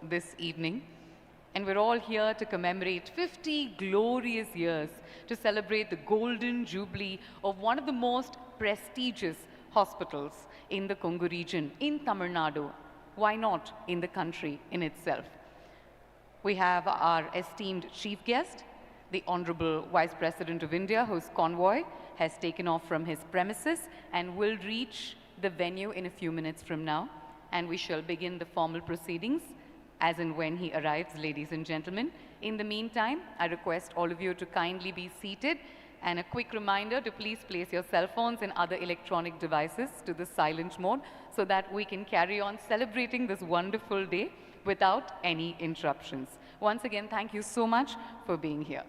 this evening. And we're all here to commemorate 50 glorious years to celebrate the golden jubilee of one of the most prestigious hospitals in the Kongu region, in Tamil Nadu. Why not in the country in itself? We have our esteemed chief guest, the Honorable Vice President of India, whose convoy has taken off from his premises and will reach the venue in a few minutes from now. And we shall begin the formal proceedings as and when he arrives, ladies and gentlemen. In the meantime, I request all of you to kindly be seated, and a quick reminder to please place your cell phones and other electronic devices to the silent mode so that we can carry on celebrating this wonderful day without any interruptions. Once again, thank you so much for being here.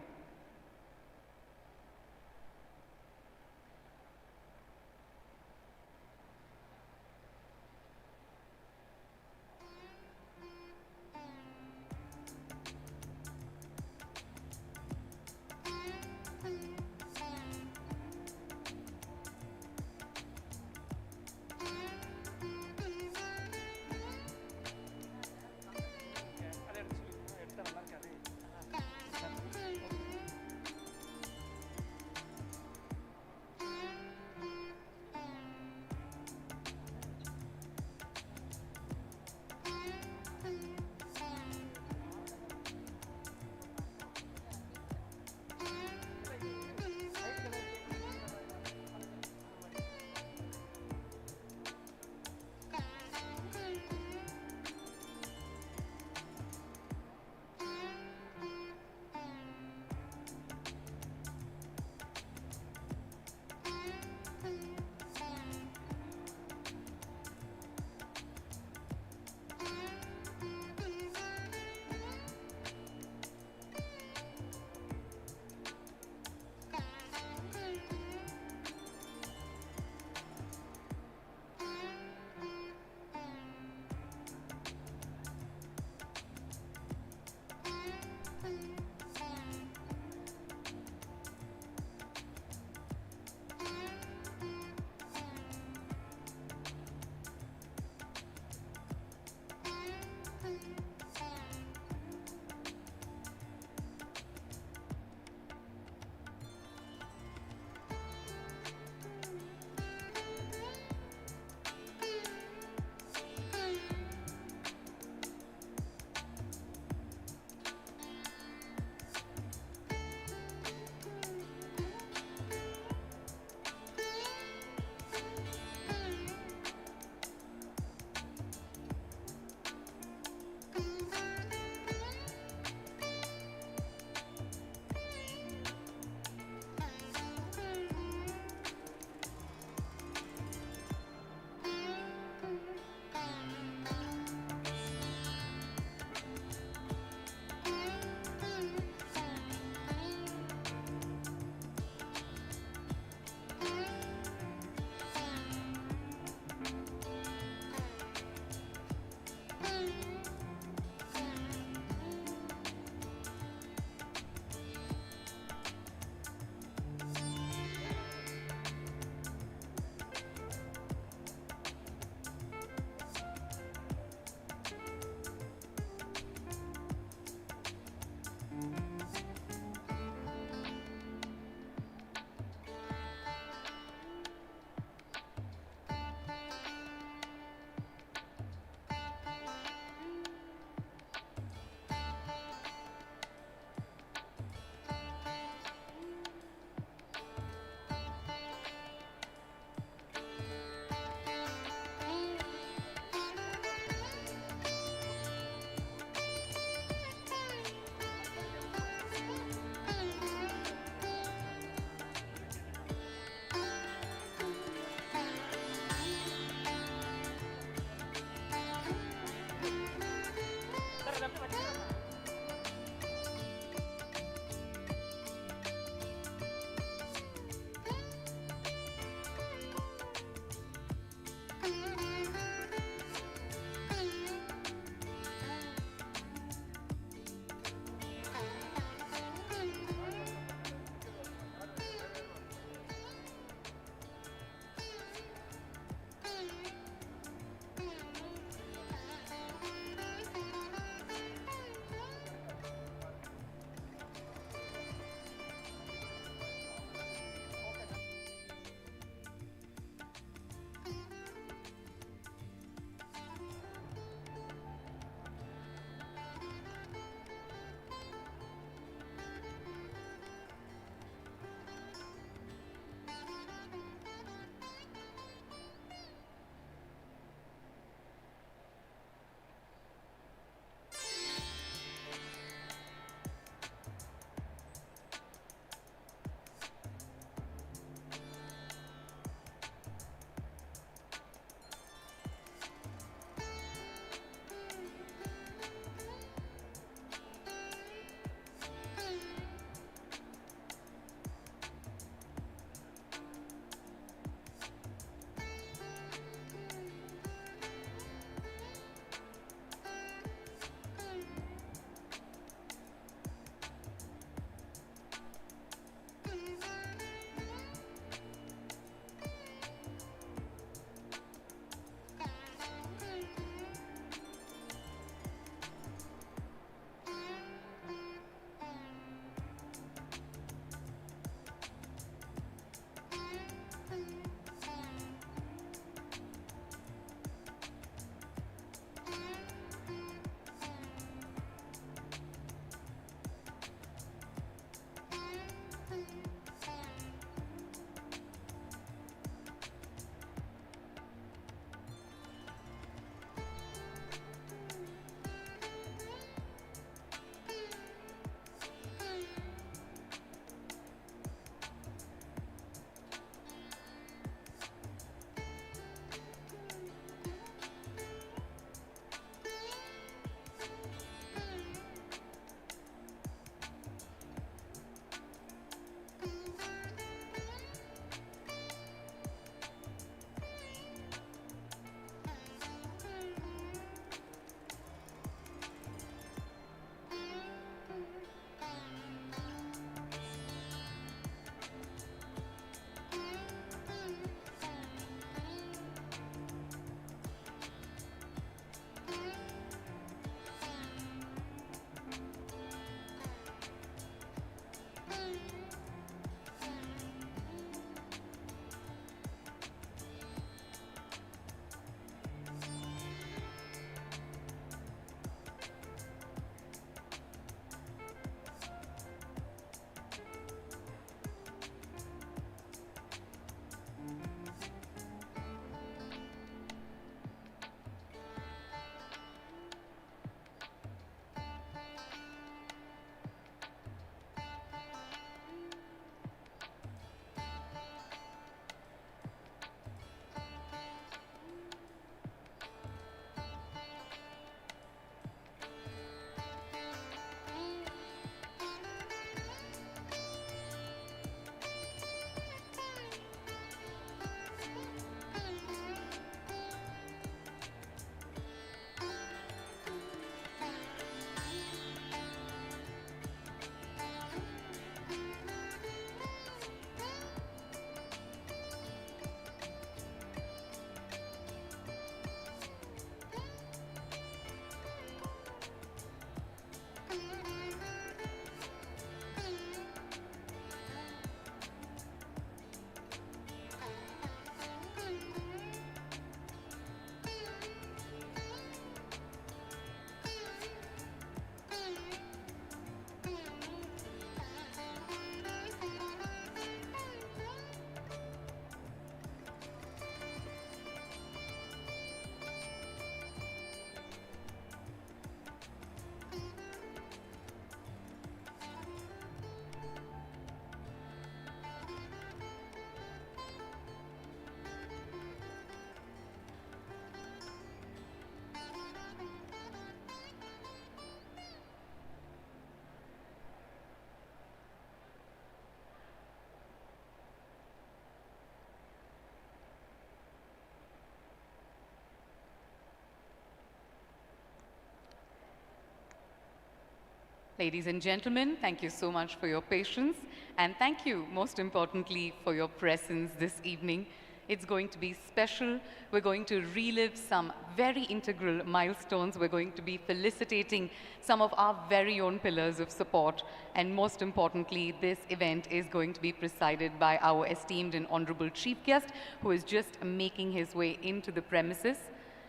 Ladies and gentlemen, thank you so much for your patience, and thank you, most importantly, for your presence this evening. It's going to be special. We're going to relive some very integral milestones. We're going to be felicitating some of our very own pillars of support. And most importantly, this event is going to be presided by our esteemed and honorable chief guest, who is just making his way into the premises.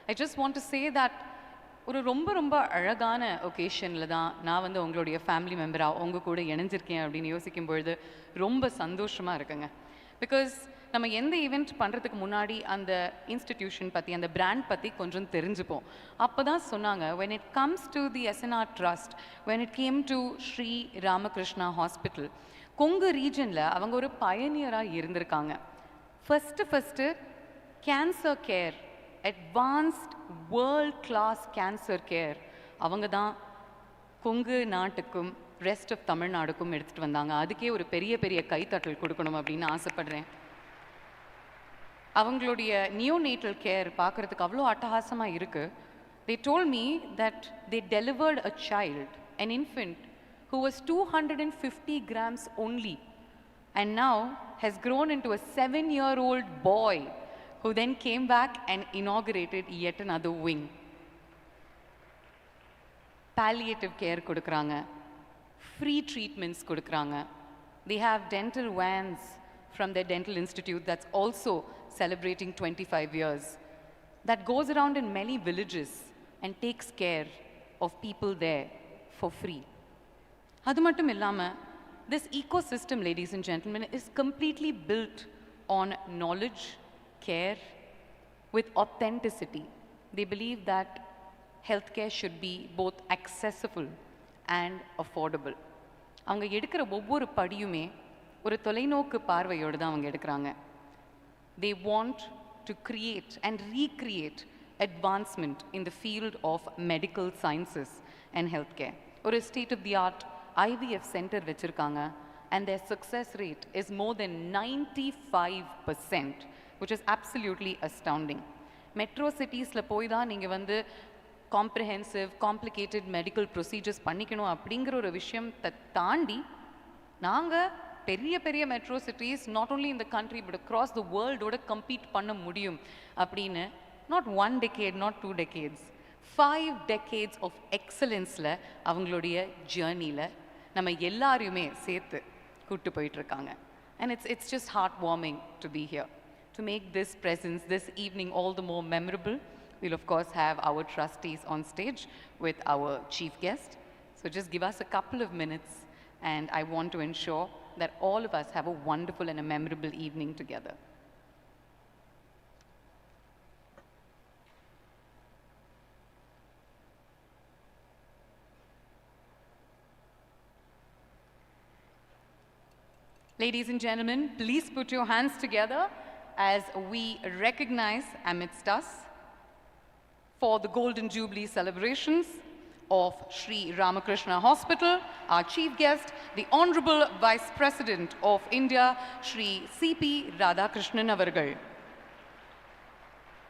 I just want to say that ஒரு ரொம்ப ரொம்ப அழகான ஒகேஷனில் தான் நான் வந்து உங்களுடைய family மெம்பராக உங்கள் கூட இணைஞ்சிருக்கேன் அப்படின்னு யோசிக்கும் பொழுது ரொம்ப சந்தோஷமாக இருக்குங்க. பிகாஸ் நம்ம எந்த ஈவெண்ட் பண்ணுறதுக்கு முன்னாடி அந்த இன்ஸ்டிடியூஷன் பற்றி அந்த பிராண்ட் பற்றி கொஞ்சம் தெரிஞ்சுப்போம். அப்போ தான் சொன்னாங்க, when it comes to the SNR Trust, when it came to Sri Ramakrishna hospital, Kongu ரீஜனில் அவங்க ஒரு பயனியராக இருந்திருக்காங்க. First cancer care, advanced world class cancer care அவங்க தான் கொங்கு நாட்டுக்கும் ரெஸ்ட் ஆஃப் தமிழ்நாடுக்கும் எடுத்துகிட்டு வந்தாங்க. அதுக்கே ஒரு பெரிய பெரிய கைத்தட்டல் கொடுக்கணும் அப்படின்னு ஆசைப்படுறேன். அவங்களுடைய நியோநேட்டல் கேர் பார்க்குறதுக்கு அவ்வளோ அட்டகாசமாக இருக்குது. they told me that they delivered a child, an infant, who was 250 grams only and now has grown into a 7-year-old boy who then came back and inaugurated yet another wing. Palliative care கொடுக்குறாங்க, free treatments கொடுக்குறாங்க. They have dental vans from their dental institute that's also celebrating 25 years. That goes around in many villages and takes care of people there for free. அது மட்டும் இல்லாமல், this ecosystem, ladies and gentlemen, is completely built on knowledge, care, with authenticity. They believe that healthcare should be both accessible and affordable. அவங்க எடுக்கிற ஒவ்வொரு படியுமே ஒரு தொலைநோக்கு பார்வையோடு தான் அவங்க எடுக்கிறாங்க. They want to create and recreate advancement in the field of medical sciences and healthcare. ஒரு state of the art IVF center வச்சிருக்காங்க, and their success rate is more than 95%, which is absolutely astounding. Metro cities-ல போய் தான் நீங்கள் வந்து comprehensive complicated medical procedures பண்ணிக்கணும் அப்படிங்கிற ஒரு விஷயத்தை தாண்டி நாங்கள் பெரிய பெரிய metro cities not only in the country but across the வேர்ல்டோட கம்பீட் பண்ண முடியும் அப்படின்னு நாட் 1 decade, not 2 decades, 5 decades of எக்ஸலன்ஸில் அவங்களுடைய ஜேர்னியில் நம்ம எல்லாரையுமே சேர்த்து கூப்பிட்டு போயிட்டுருக்காங்க. And it's just heartwarming to be here. To make this presence this evening all the more memorable, we'll of course have our trustees on stage with our chief guest. So just give us a couple of minutes and I want to ensure that all of us have a wonderful and a memorable evening together. Ladies and gentlemen, please put your hands together as we recognize amidst us for the Golden Jubilee celebrations of Sri Ramakrishna Hospital, our chief guest, the Honorable Vice President of India, Sri C.P. Radhakrishnan avargal.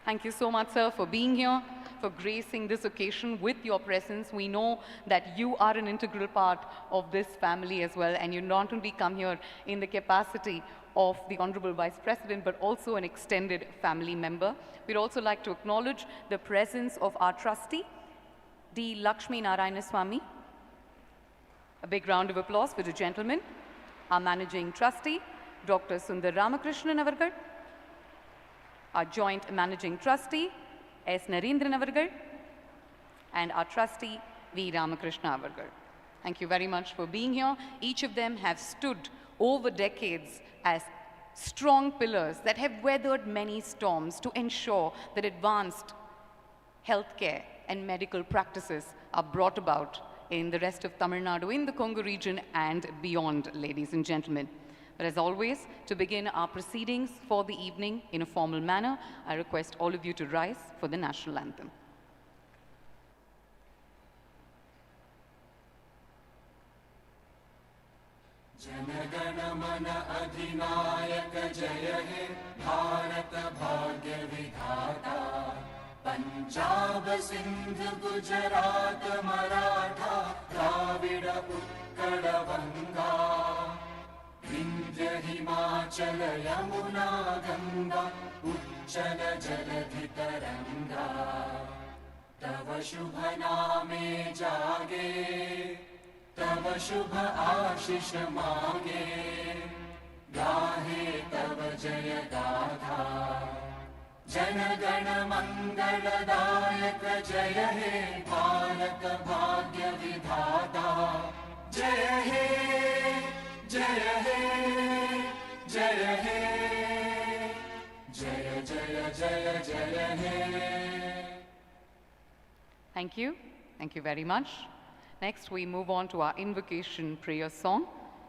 Thank you so much, sir, for being here, for gracing this occasion with your presence. We know that you are an integral part of this family as well, and you not only come here in the capacity of the Honorable Vice President, but also an extended family member. We'd also like to acknowledge the presence of our trustee, D. Lakshmi Narayana Swami. A big round of applause for the gentleman. Our managing trustee, Dr. Sundar Ramakrishnan avargal. Our joint managing trustee, S. Narendran avargal. And our trustee, V. Ramakrishna avargal. Thank you very much for being here. Each of them have stood over decades as strong pillars that have weathered many storms to ensure that advanced healthcare and medical practices are brought about in the rest of Tamil Nadu, in the Congo region and beyond, ladies and gentlemen. But as always, to begin our proceedings for the evening in a formal manner, I request all of you to rise for the national anthem. जनगण मन अधिनायक जय हे भारत भाग्य विधाता पंजाब सिंध गुजरात मराठा द्राविड़ उत्कलवङ्गा विन्ध्य हिमाचल यमुना गङ्गा उच्चल जलधितरङ्गा तव शुभ नामे जागे तव शुभ आशीष मागे गाहे तव जय गाथा जन गण मंगलदायक जय हे भारत भाग्य विधाता जय हे जय हे जय हे जय जय जय जय हे. Thank you. Thank you very much. Next, we move on to our invocation prayer song.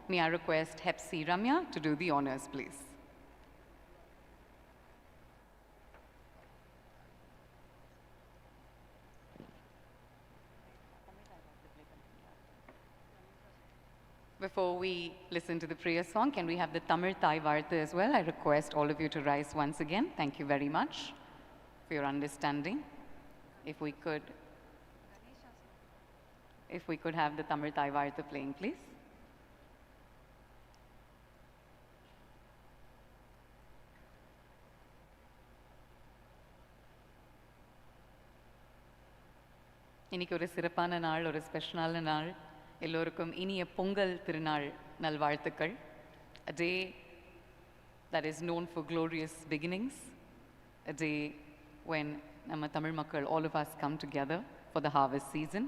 May I request Hepsi Ramya to do the honors, please. Before we listen to the prayer song, can we have the Tamil Thai Vartha as well? I request all of you to rise once again. Thank you very much for your understanding. If we could have the Tamil Thai Vartha playing, please. இன்னைக்கு ஒரு சிறப்பான நாள், ஒரு ஸ்பெஷலான நாள். எல்லோருக்கும் இனிய பொங்கல் திருநாள் நல்வாழ்த்துக்கள். A day that is known for glorious beginnings. A day when நம்ம தமிழ் மக்கள், all of us come together for the harvest season.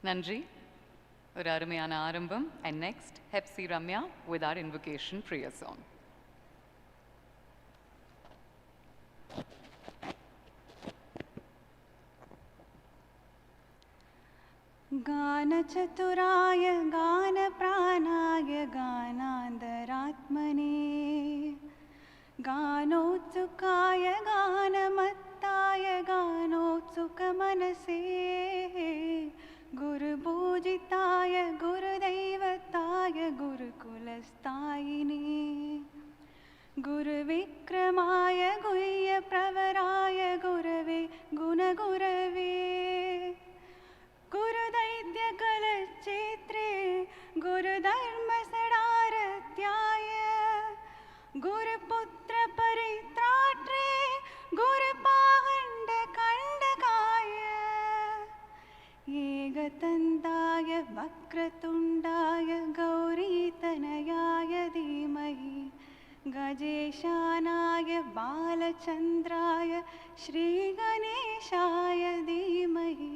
நன்றி. ஒரு அருமையான ஆரம்பம். And next, Hepsi Ramya with our invocation prayer song. गानचतुराय गानप्राणाय गानान्तरात्मने गानोत्सुकाय गानमत्ताय गानोत्सुकमनसे गुरुपूजिताय गुरुदैवताय गुरुकुलस्थायिने गुरुविक्रमाय गुह्यप्रवराय गुरवे गुणगुरवे गुरुदैत्यकलक्षेत्रे गुरुधर्मसडारत्याय गुरुपुत्रपरित्राट्रे गुरुपाहण्डकण्डकाय एकदन्ताय वक्रतुण्डाय गौरीतनयाय धीमहि गजेशानाय बालचन्द्राय श्रीगणेशाय धीमहि.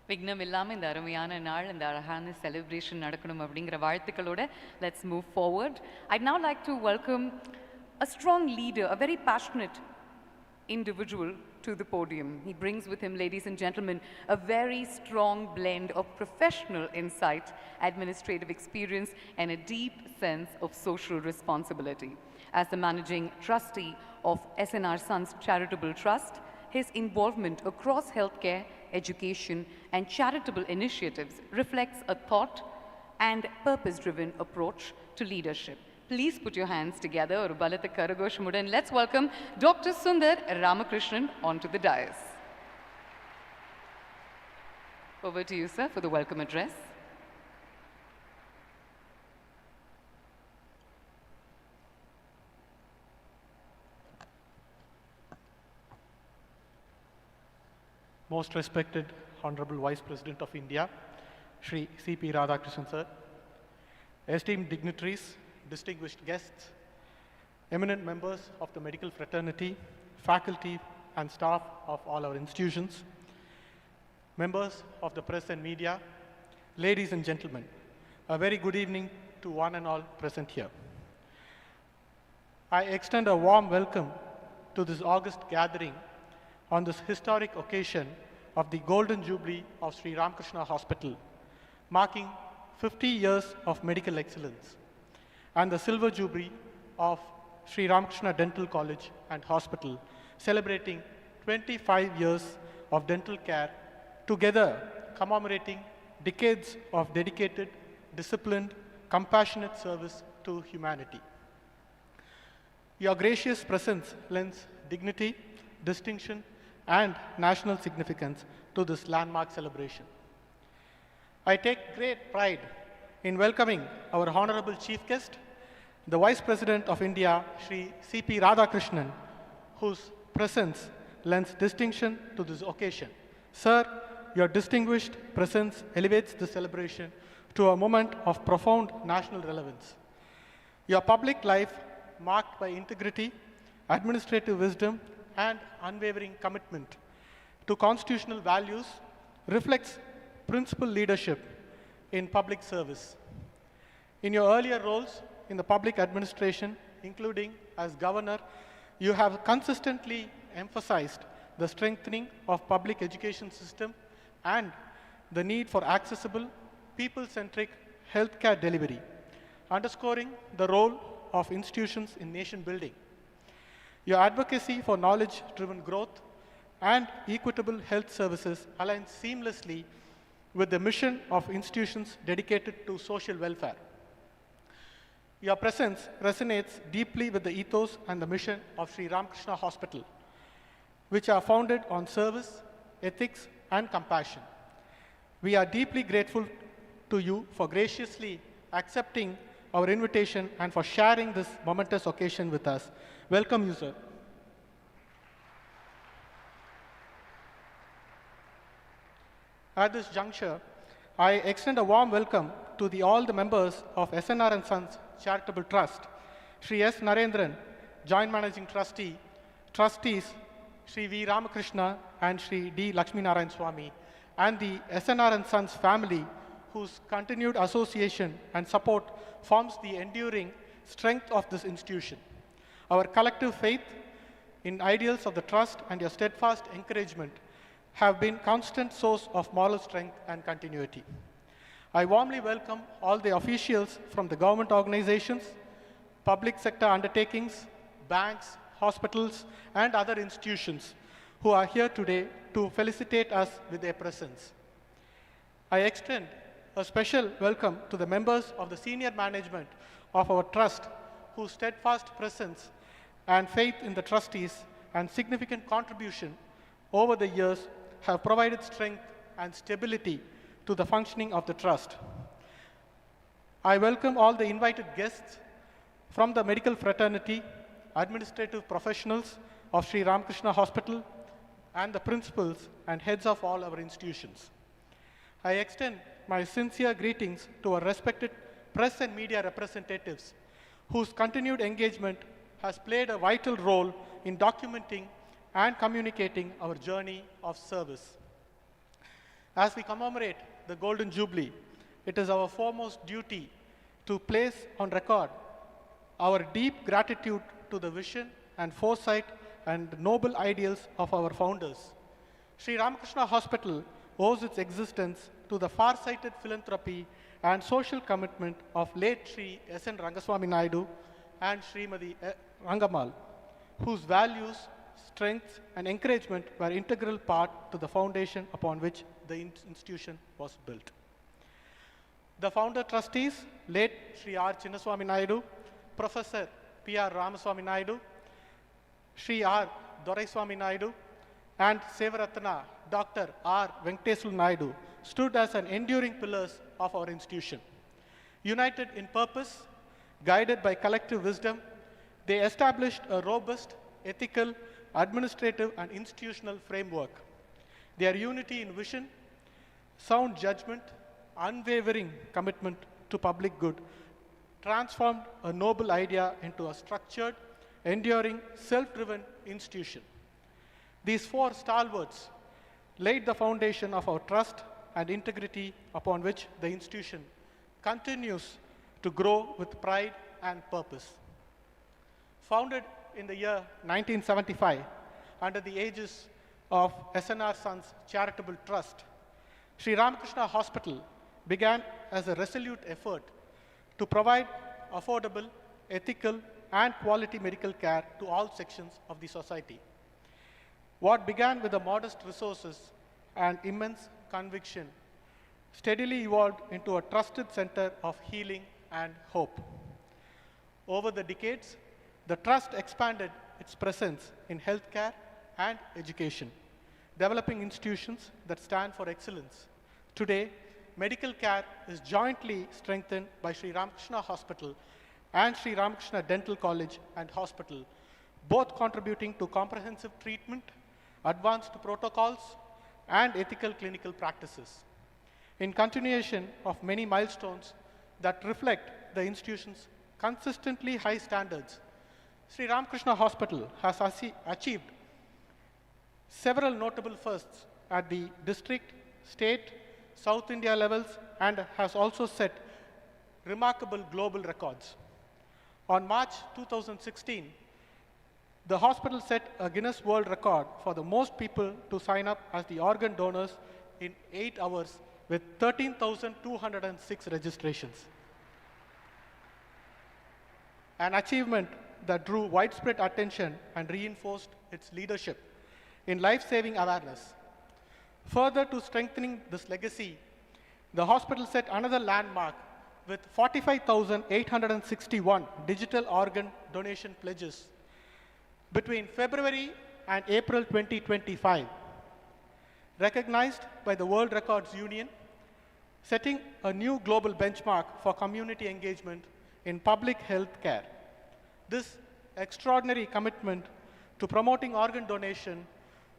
விக்னம் இல்லாம இந்த அருமையான நாள், இந்த அழகான celebration நடக்கணும் அப்படிங்கிற வாழ்த்துக்களோட let's move forward. I'd now like to welcome a strong leader, a very passionate individual to the podium. He brings with him, ladies and gentlemen, a very strong blend of professional insight, administrative experience, and a deep sense of social responsibility. As the managing trustee of SNR Sons Charitable Trust, his involvement across healthcare, education, and charitable initiatives reflects a thought and purpose-driven approach to leadership. Please put your hands together, or balata karagoshamuda, and let's welcome Dr. Sundar Ramakrishnan onto the dais. Over to you, sir, for the welcome address. Most respected Honorable Vice President of India, Shri C.P. Radhakrishnan sir, esteemed dignitaries, distinguished guests, eminent members of the medical fraternity, faculty and staff of all our institutions, members of the press and media, ladies and gentlemen, a very good evening to one and all present here. I extend a warm welcome to this august gathering on this historic occasion of the Golden Jubilee of Sri Ramakrishna Hospital, marking 50 years of medical excellence, and the Silver Jubilee of Sri Ramakrishna Dental College and Hospital, celebrating 25 years of dental care, together commemorating decades of dedicated, disciplined, compassionate service to humanity. Your gracious presence lends dignity, distinction, and national significance to this landmark celebration. I take great pride in welcoming our Honorable Chief Guest, the Vice President of India, Shri C.P. Radhakrishnan, whose presence lends distinction to this occasion. Sir, your distinguished presence elevates the celebration to a moment of profound national relevance. Your public life, marked by integrity, administrative wisdom, and unwavering commitment to constitutional values, reflects principled leadership in public service. In your earlier roles in the public administration, including as governor, you have consistently emphasized the strengthening of public education system and the need for accessible, people-centric healthcare delivery, underscoring the role of institutions in nation building. Your advocacy for knowledge-driven growth and equitable health services aligns seamlessly with the mission of institutions dedicated to social welfare. Your presence resonates deeply with the ethos and the mission of Sri Ramakrishna Hospital, which are founded on service, ethics, and compassion. We are deeply grateful to you for graciously accepting our invitation and for sharing this momentous occasion with us. Welcome you, sir. At this juncture, I extend a warm welcome to all the members of SNR & Sons Charitable Trust, Shri S. Narendran, Joint Managing Trustee, Trustees, Shri V. Ramakrishna and Shri D. Lakshmi Narayan Swami, and the SNR & Sons family, whose continued association and support forms the enduring strength of this institution. Our collective faith in ideals of the trust and your steadfast encouragement have been constant source of moral strength and continuity. I warmly welcome all the officials from the government organizations, public sector undertakings, banks, hospitals, and other institutions who are here today to felicitate us with their presence. I extend a special welcome to the members of the senior management of our trust, whose steadfast presence and faith in the trustees and significant contribution over the years have provided strength and stability to the functioning of the trust. I welcome all the invited guests from the medical fraternity, administrative professionals of Sri Ramakrishna Hospital, and the principals and heads of all our institutions. I extend my sincere greetings to our respected press and media representatives, whose continued engagement has played a vital role in documenting and communicating our journey of service. As we commemorate the Golden Jubilee, it is our foremost duty to place on record our deep gratitude to the vision and foresight and noble ideals of our founders. Sri Ramakrishna Hospital owes its existence to the far-sighted philanthropy and social commitment of late Sri S.N. Rangaswamy Naidu and Srimati Rangamal, whose values, strength, and encouragement were integral part to the foundation upon which the institution was built. The founder trustees, late Sri R. Chinnaswamy Naidu, Professor P. R. Ramaswamy Naidu, Sri R. Doraiswamy Naidu, and Sevaratna Dr. R. Venkateswaru Naidu stood as an enduring pillars of our institution. United in purpose, guided by collective wisdom, they established a robust, ethical, administrative, and institutional framework. Their unity in vision, sound judgment, unwavering commitment to public good transformed a noble idea into a structured, enduring, self-driven institution. These four stalwarts laid the foundation of our trust and integrity upon which the institution continues to grow with pride and purpose. Founded in the year 1975 under the aegis of SNR Sons Charitable Trust, Sri Ramakrishna Hospital began as a resolute effort to provide affordable, ethical, and quality medical care to all sections of the society. What began with the modest resources and immense conviction steadily evolved into a trusted center of healing and hope. Over the decades, the trust expanded its presence in healthcare and education, developing institutions that stand for excellence. Today, medical care is jointly strengthened by Sri Ramakrishna Hospital and Sri Ramakrishna Dental College and Hospital, both contributing to comprehensive treatment, advanced protocols, and ethical clinical practices. In continuation of many milestones that reflect the institution's consistently high standards, Sri Ramakrishna Hospital has achieved several notable firsts at the district, state, South India levels, and has also set remarkable global records. On March 2016, the hospital set a Guinness World Record for the most people to sign up as the organ donors in 8 hours with 13,206 registrations. An achievement that drew widespread attention and reinforced its leadership in life-saving awareness. Further to strengthening this legacy, the hospital set another landmark with 45,861 digital organ donation pledges between February and April 2025, recognized by the World Records Union, setting a new global benchmark for community engagement in public health care. This extraordinary commitment to promoting organ donation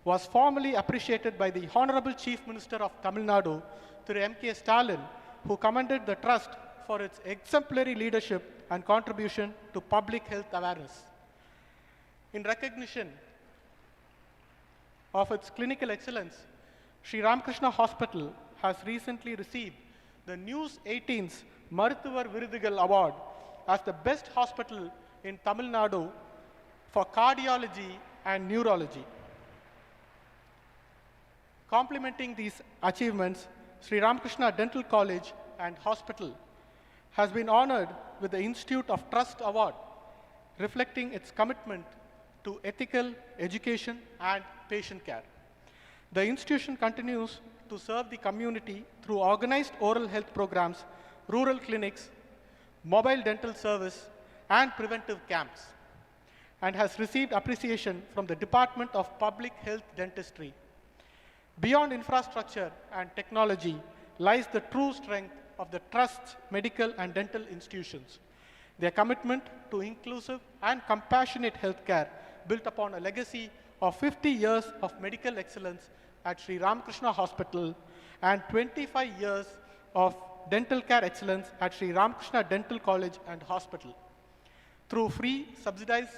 was formally appreciated by the Honorable Chief Minister of Tamil Nadu, Thiru M.K. Stalin, who commended the trust for its exemplary leadership and contribution to public health awareness. In recognition of its clinical excellence, Sri Ramakrishna Hospital has recently received the News 18's Maruthuvar Virudugal Award as the best hospital in Tamil Nadu for cardiology and neurology. Complementing these achievements, Sri Ramakrishna Dental College and Hospital has been honored with the Institute of Trust Award, reflecting its commitment to ethical education and patient care. The institution continues to serve the community through organized oral health programs, rural clinics, mobile dental service, and preventive camps, and has received appreciation from the Department of Public Health Dentistry. Beyond infrastructure and technology lies the true strength of the Trust's medical and dental institutions. Their commitment to inclusive and compassionate healthcare built upon a legacy of 50 years of medical excellence at Sri Ramakrishna Hospital and 25 years of dental care excellence at Sri Ramakrishna Dental College and Hospital. Through free subsidized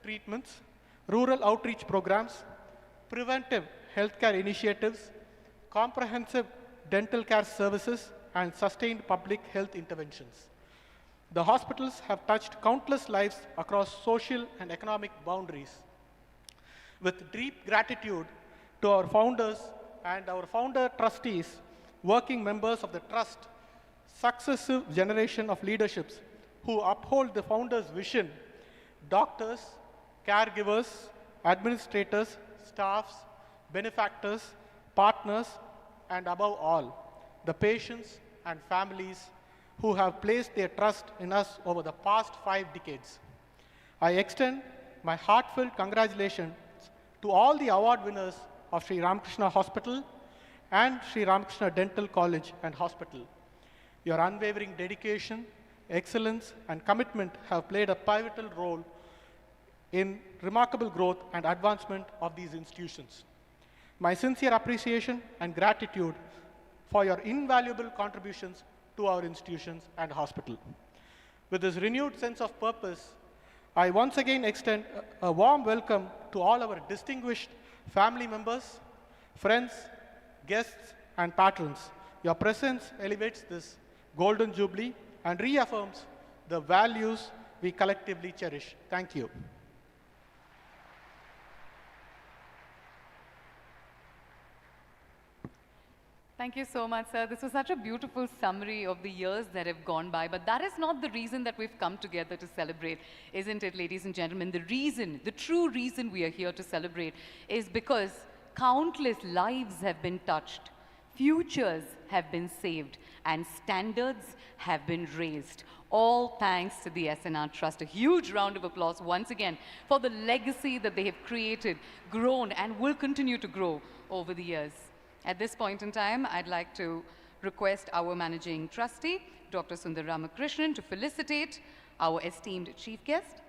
treatments, rural outreach programs, preventive healthcare initiatives, comprehensive dental care services, and sustained public health interventions, the hospitals have touched countless lives across social and economic boundaries. With deep gratitude to our founders and our founder trustees, working members of the trust, successive generation of leaderships who uphold the founder's vision, doctors, caregivers, administrators, staffs, benefactors, partners, and above all, the patients and families who have placed their trust in us over the past 5 decades. I extend my heartfelt congratulations to all the award winners of Sri Ramakrishna Hospital and Sri Ramakrishna Dental College and Hospital. Your unwavering dedication, excellence, and commitment have played a pivotal role in remarkable growth and advancement of these institutions. My sincere appreciation and gratitude for your invaluable contributions to our institutions and hospital. With this renewed sense of purpose, I once again extend a warm welcome to all our distinguished family members, friends, guests, and patrons. Your presence elevates this Golden Jubilee and reaffirms the values we collectively cherish. Thank you. Thank you so much, sir. This was such a beautiful summary of the years that have gone by, but that is not the reason that we've come together to celebrate, isn't it, ladies and gentlemen? The reason, the true reason we are here to celebrate is because countless lives have been touched, futures have been saved, and standards have been raised. All thanks to the SNR Trust. A huge round of applause once again for the legacy that they have created, grown, and will continue to grow over the years. At this point in time, I'd like to request our Managing Trustee, Dr. Sundar Ramakrishnan, to felicitate our esteemed chief guest,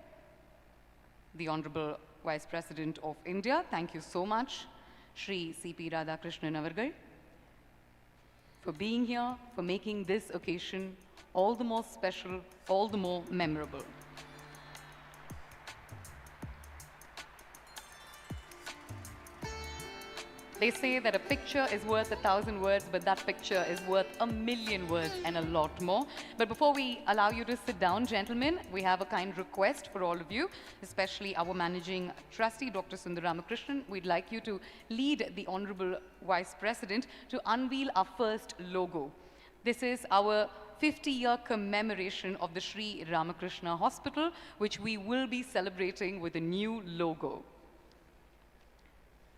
the Honorable Vice President of India. Thank you so much, Shri C.P. Radhakrishnan Avargal, for being here, for making this occasion all the more special, all the more memorable. They say that a picture is worth 1,000 words, but that picture is worth 1,000,000 words and a lot more. But before we allow you to sit down, gentlemen, we have a kind request for all of you, especially our Managing Trustee, Dr. Sundar Ramakrishnan. We'd like you to lead the Honorable Vice President to unveil our first logo. This is our 50-year commemoration of the Sri Ramakrishna Hospital, which we will be celebrating with a new logo.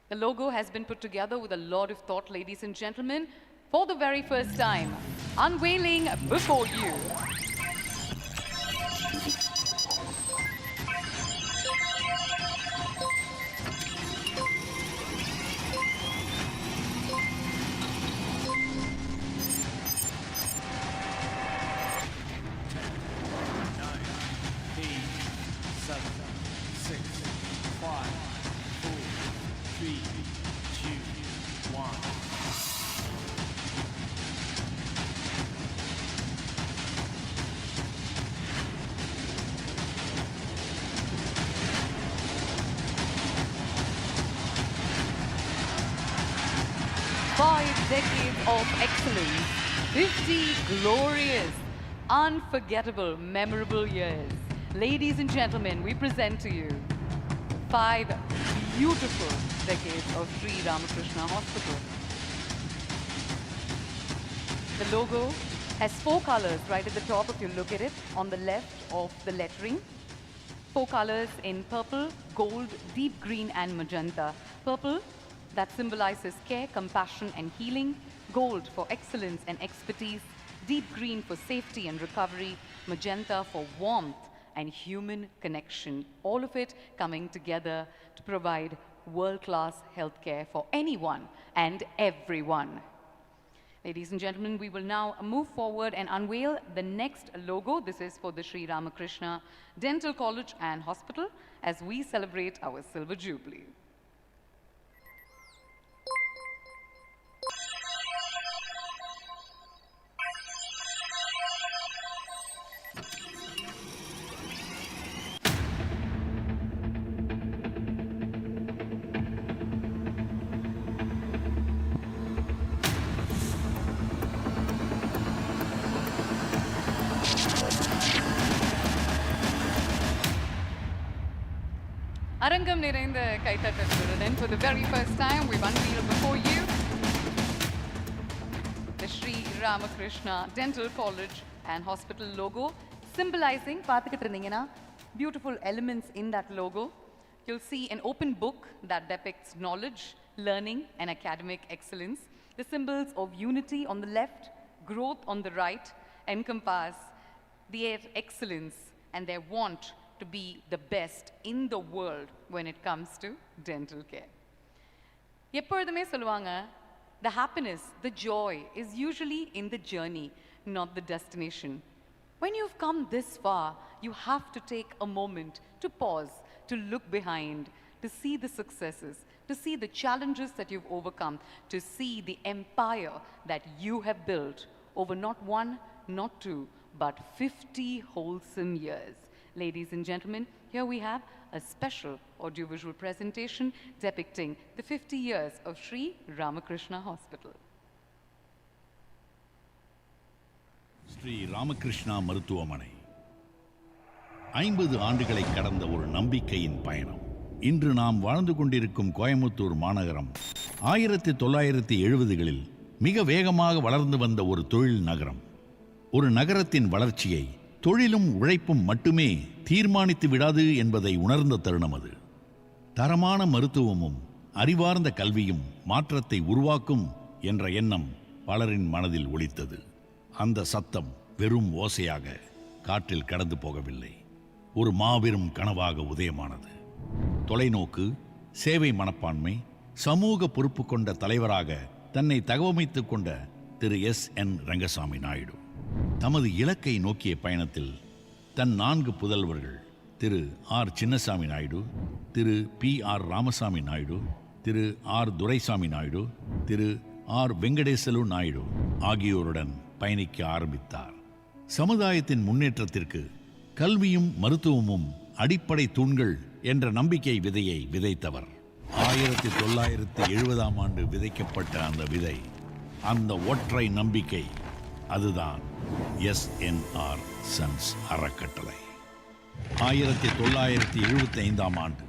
The logo has been put together with a lot of thought, ladies and gentlemen, for the very first time. Unveiling before you. Decades of excellence, 50 glorious, unforgettable, memorable years. Ladies and gentlemen, we present to you 5 beautiful decades of Sri Ramakrishna Hospital. The logo has 4 colors right at the top if you look at it, on the left of the lettering. 4 colors in purple, gold, deep green, and magenta. Purple, that symbolizes care, compassion, and healing. Gold for excellence and expertise. Deep green for safety and recovery. Magenta for warmth and human connection. All of it coming together to provide world-class healthcare for anyone and everyone. Ladies and gentlemen, we will now move forward and unveil the next logo. This is for the Sri Ramakrishna Dental College and Hospital as we celebrate our Silver Jubilee. Arangam நிறைந்த கைத்தட்டலுடன், for the very first time, we've unveiled before you the Sri Ramakrishna Dental College and Hospital logo, symbolizing, பார்த்துக்கிட்டு இருந்தீங்கன்னா, beautiful elements in that logo. You'll see an open book that depicts knowledge, learning, and academic excellence. The symbols of unity on the left, growth on the right, encompass their excellence and their want to be the best in the world when it comes to dental care. எப்பொழுதுமே சொல்லுவாங்க, the happiness, the joy is usually in the journey, not the destination. When you've come this far, you have to take a moment to pause, to look behind, to see the successes, to see the challenges that you've overcome, to see the empire that you have built over not one, not two, but 50 wholesome years. Ladies and gentlemen, here we have a special audiovisual presentation depicting the 50 years of Sri Ramakrishna Hospital. Sri Ramakrishna மருத்துவமனை 50 ஆண்டுகளை கடந்த ஒரு நம்பிக்கையின் பயணம். இன்று நாம் வாழ்ந்து கொண்டிருக்கும் கோயம்புத்தூர் மாநகரம் 1970களில் மிக வேகமாக வளர்ந்து வந்த ஒரு தொழில் நகரம். ஒரு நகரத்தின் வளர்ச்சியை தொழிலும் உழைப்பும் மட்டுமே தீர்மானித்து விடாது என்பதை உணர்ந்த தருணம் அது. தரமான மருத்துவமும் அறிவார்ந்த கல்வியும் மாற்றத்தை உருவாக்கும் என்ற எண்ணம் பலரின் மனதில் ஒலித்தது. அந்த சத்தம் வெறும் ஓசையாக காற்றில் கடந்து போகவில்லை, ஒரு மாபெரும் கனவாக உதயமானது. தொலைநோக்கு, சேவை மனப்பான்மை, சமூக பொறுப்பு கொண்ட தலைவராக தன்னை தகவமைத்துக் கொண்ட திரு S.N. ரங்கசாமி நாயுடு தமது இலக்கை நோக்கிய பயணத்தில் தன் 4 புதல்வர்கள் திரு R. சின்னசாமி நாயுடு, திரு P.R. ராமசாமி நாயுடு, திரு R. துரைசாமி நாயுடு, திரு R. வெங்கடேசலு நாயுடு ஆகியோருடன் பயணிக்க ஆரம்பித்தார். சமுதாயத்தின் முன்னேற்றத்திற்கு கல்வியும் மருத்துவமும் அடிப்படை தூண்கள் என்ற நம்பிக்கை விதையை விதைத்தவர். 1970ஆம் ஆண்டு விதைக்கப்பட்ட அந்த விதை, அந்த ஒற்றை நம்பிக்கை, அதுதான் S.N.R. சன்ஸ் அறக்கட்டளை. 1975ஆம் ஆண்டு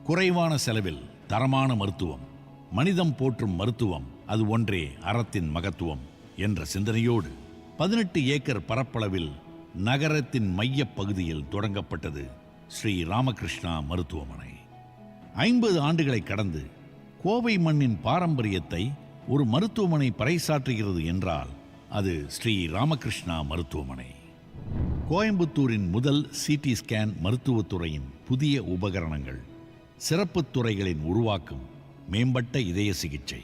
குறைவான செலவில் தரமான மருத்துவம், மனிதம் போற்றும் மருத்துவம், அது ஒன்றே அறத்தின் மகத்துவம் என்ற சிந்தனையோடு 18 ஏக்கர் பரப்பளவில் நகரத்தின் மையப் பகுதியில் தொடங்கப்பட்டது ஸ்ரீ ராமகிருஷ்ணா மருத்துவமனை. 50 ஆண்டுகளை கடந்து கோவை மண்ணின் பாரம்பரியத்தை ஒரு மருத்துவமனை பறைசாற்றுகிறது என்றால் அது ஸ்ரீ ராமகிருஷ்ணா மருத்துவமனை. கோயம்புத்தூரின் முதல் சிடி ஸ்கேன் மருத்துவத்துறையின் புதிய உபகரணங்கள், சிறப்பு துறைகளின் உருவாக்கம், மேம்பட்ட இதய சிகிச்சை.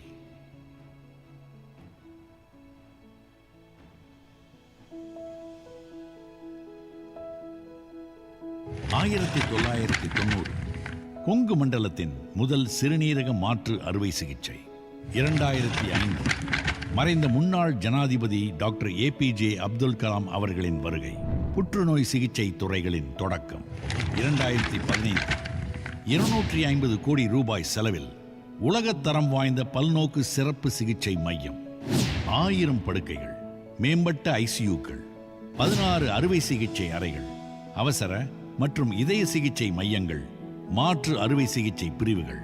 ஆயிரத்தி 1990 கொங்கு மண்டலத்தின் முதல் சிறுநீரக மாற்று அறுவை சிகிச்சை. 2005 மறைந்த முன்னாள் ஜனாதிபதி டாக்டர் APJ அப்துல் கலாம் அவர்களின் வருகை, புற்றுநோய் சிகிச்சை துறைகளின் தொடக்கம். 2015 250 கோடி ரூபாய் செலவில் உலகத்தரம் வாய்ந்த பல்நோக்கு சிறப்பு சிகிச்சை மையம், 1000 படுக்கைகள், மேம்பட்ட ICUக்கள், 16 அறுவை சிகிச்சை அறைகள், அவசர மற்றும் இதய சிகிச்சை மையங்கள், மாற்று அறுவை சிகிச்சை பிரிவுகள்.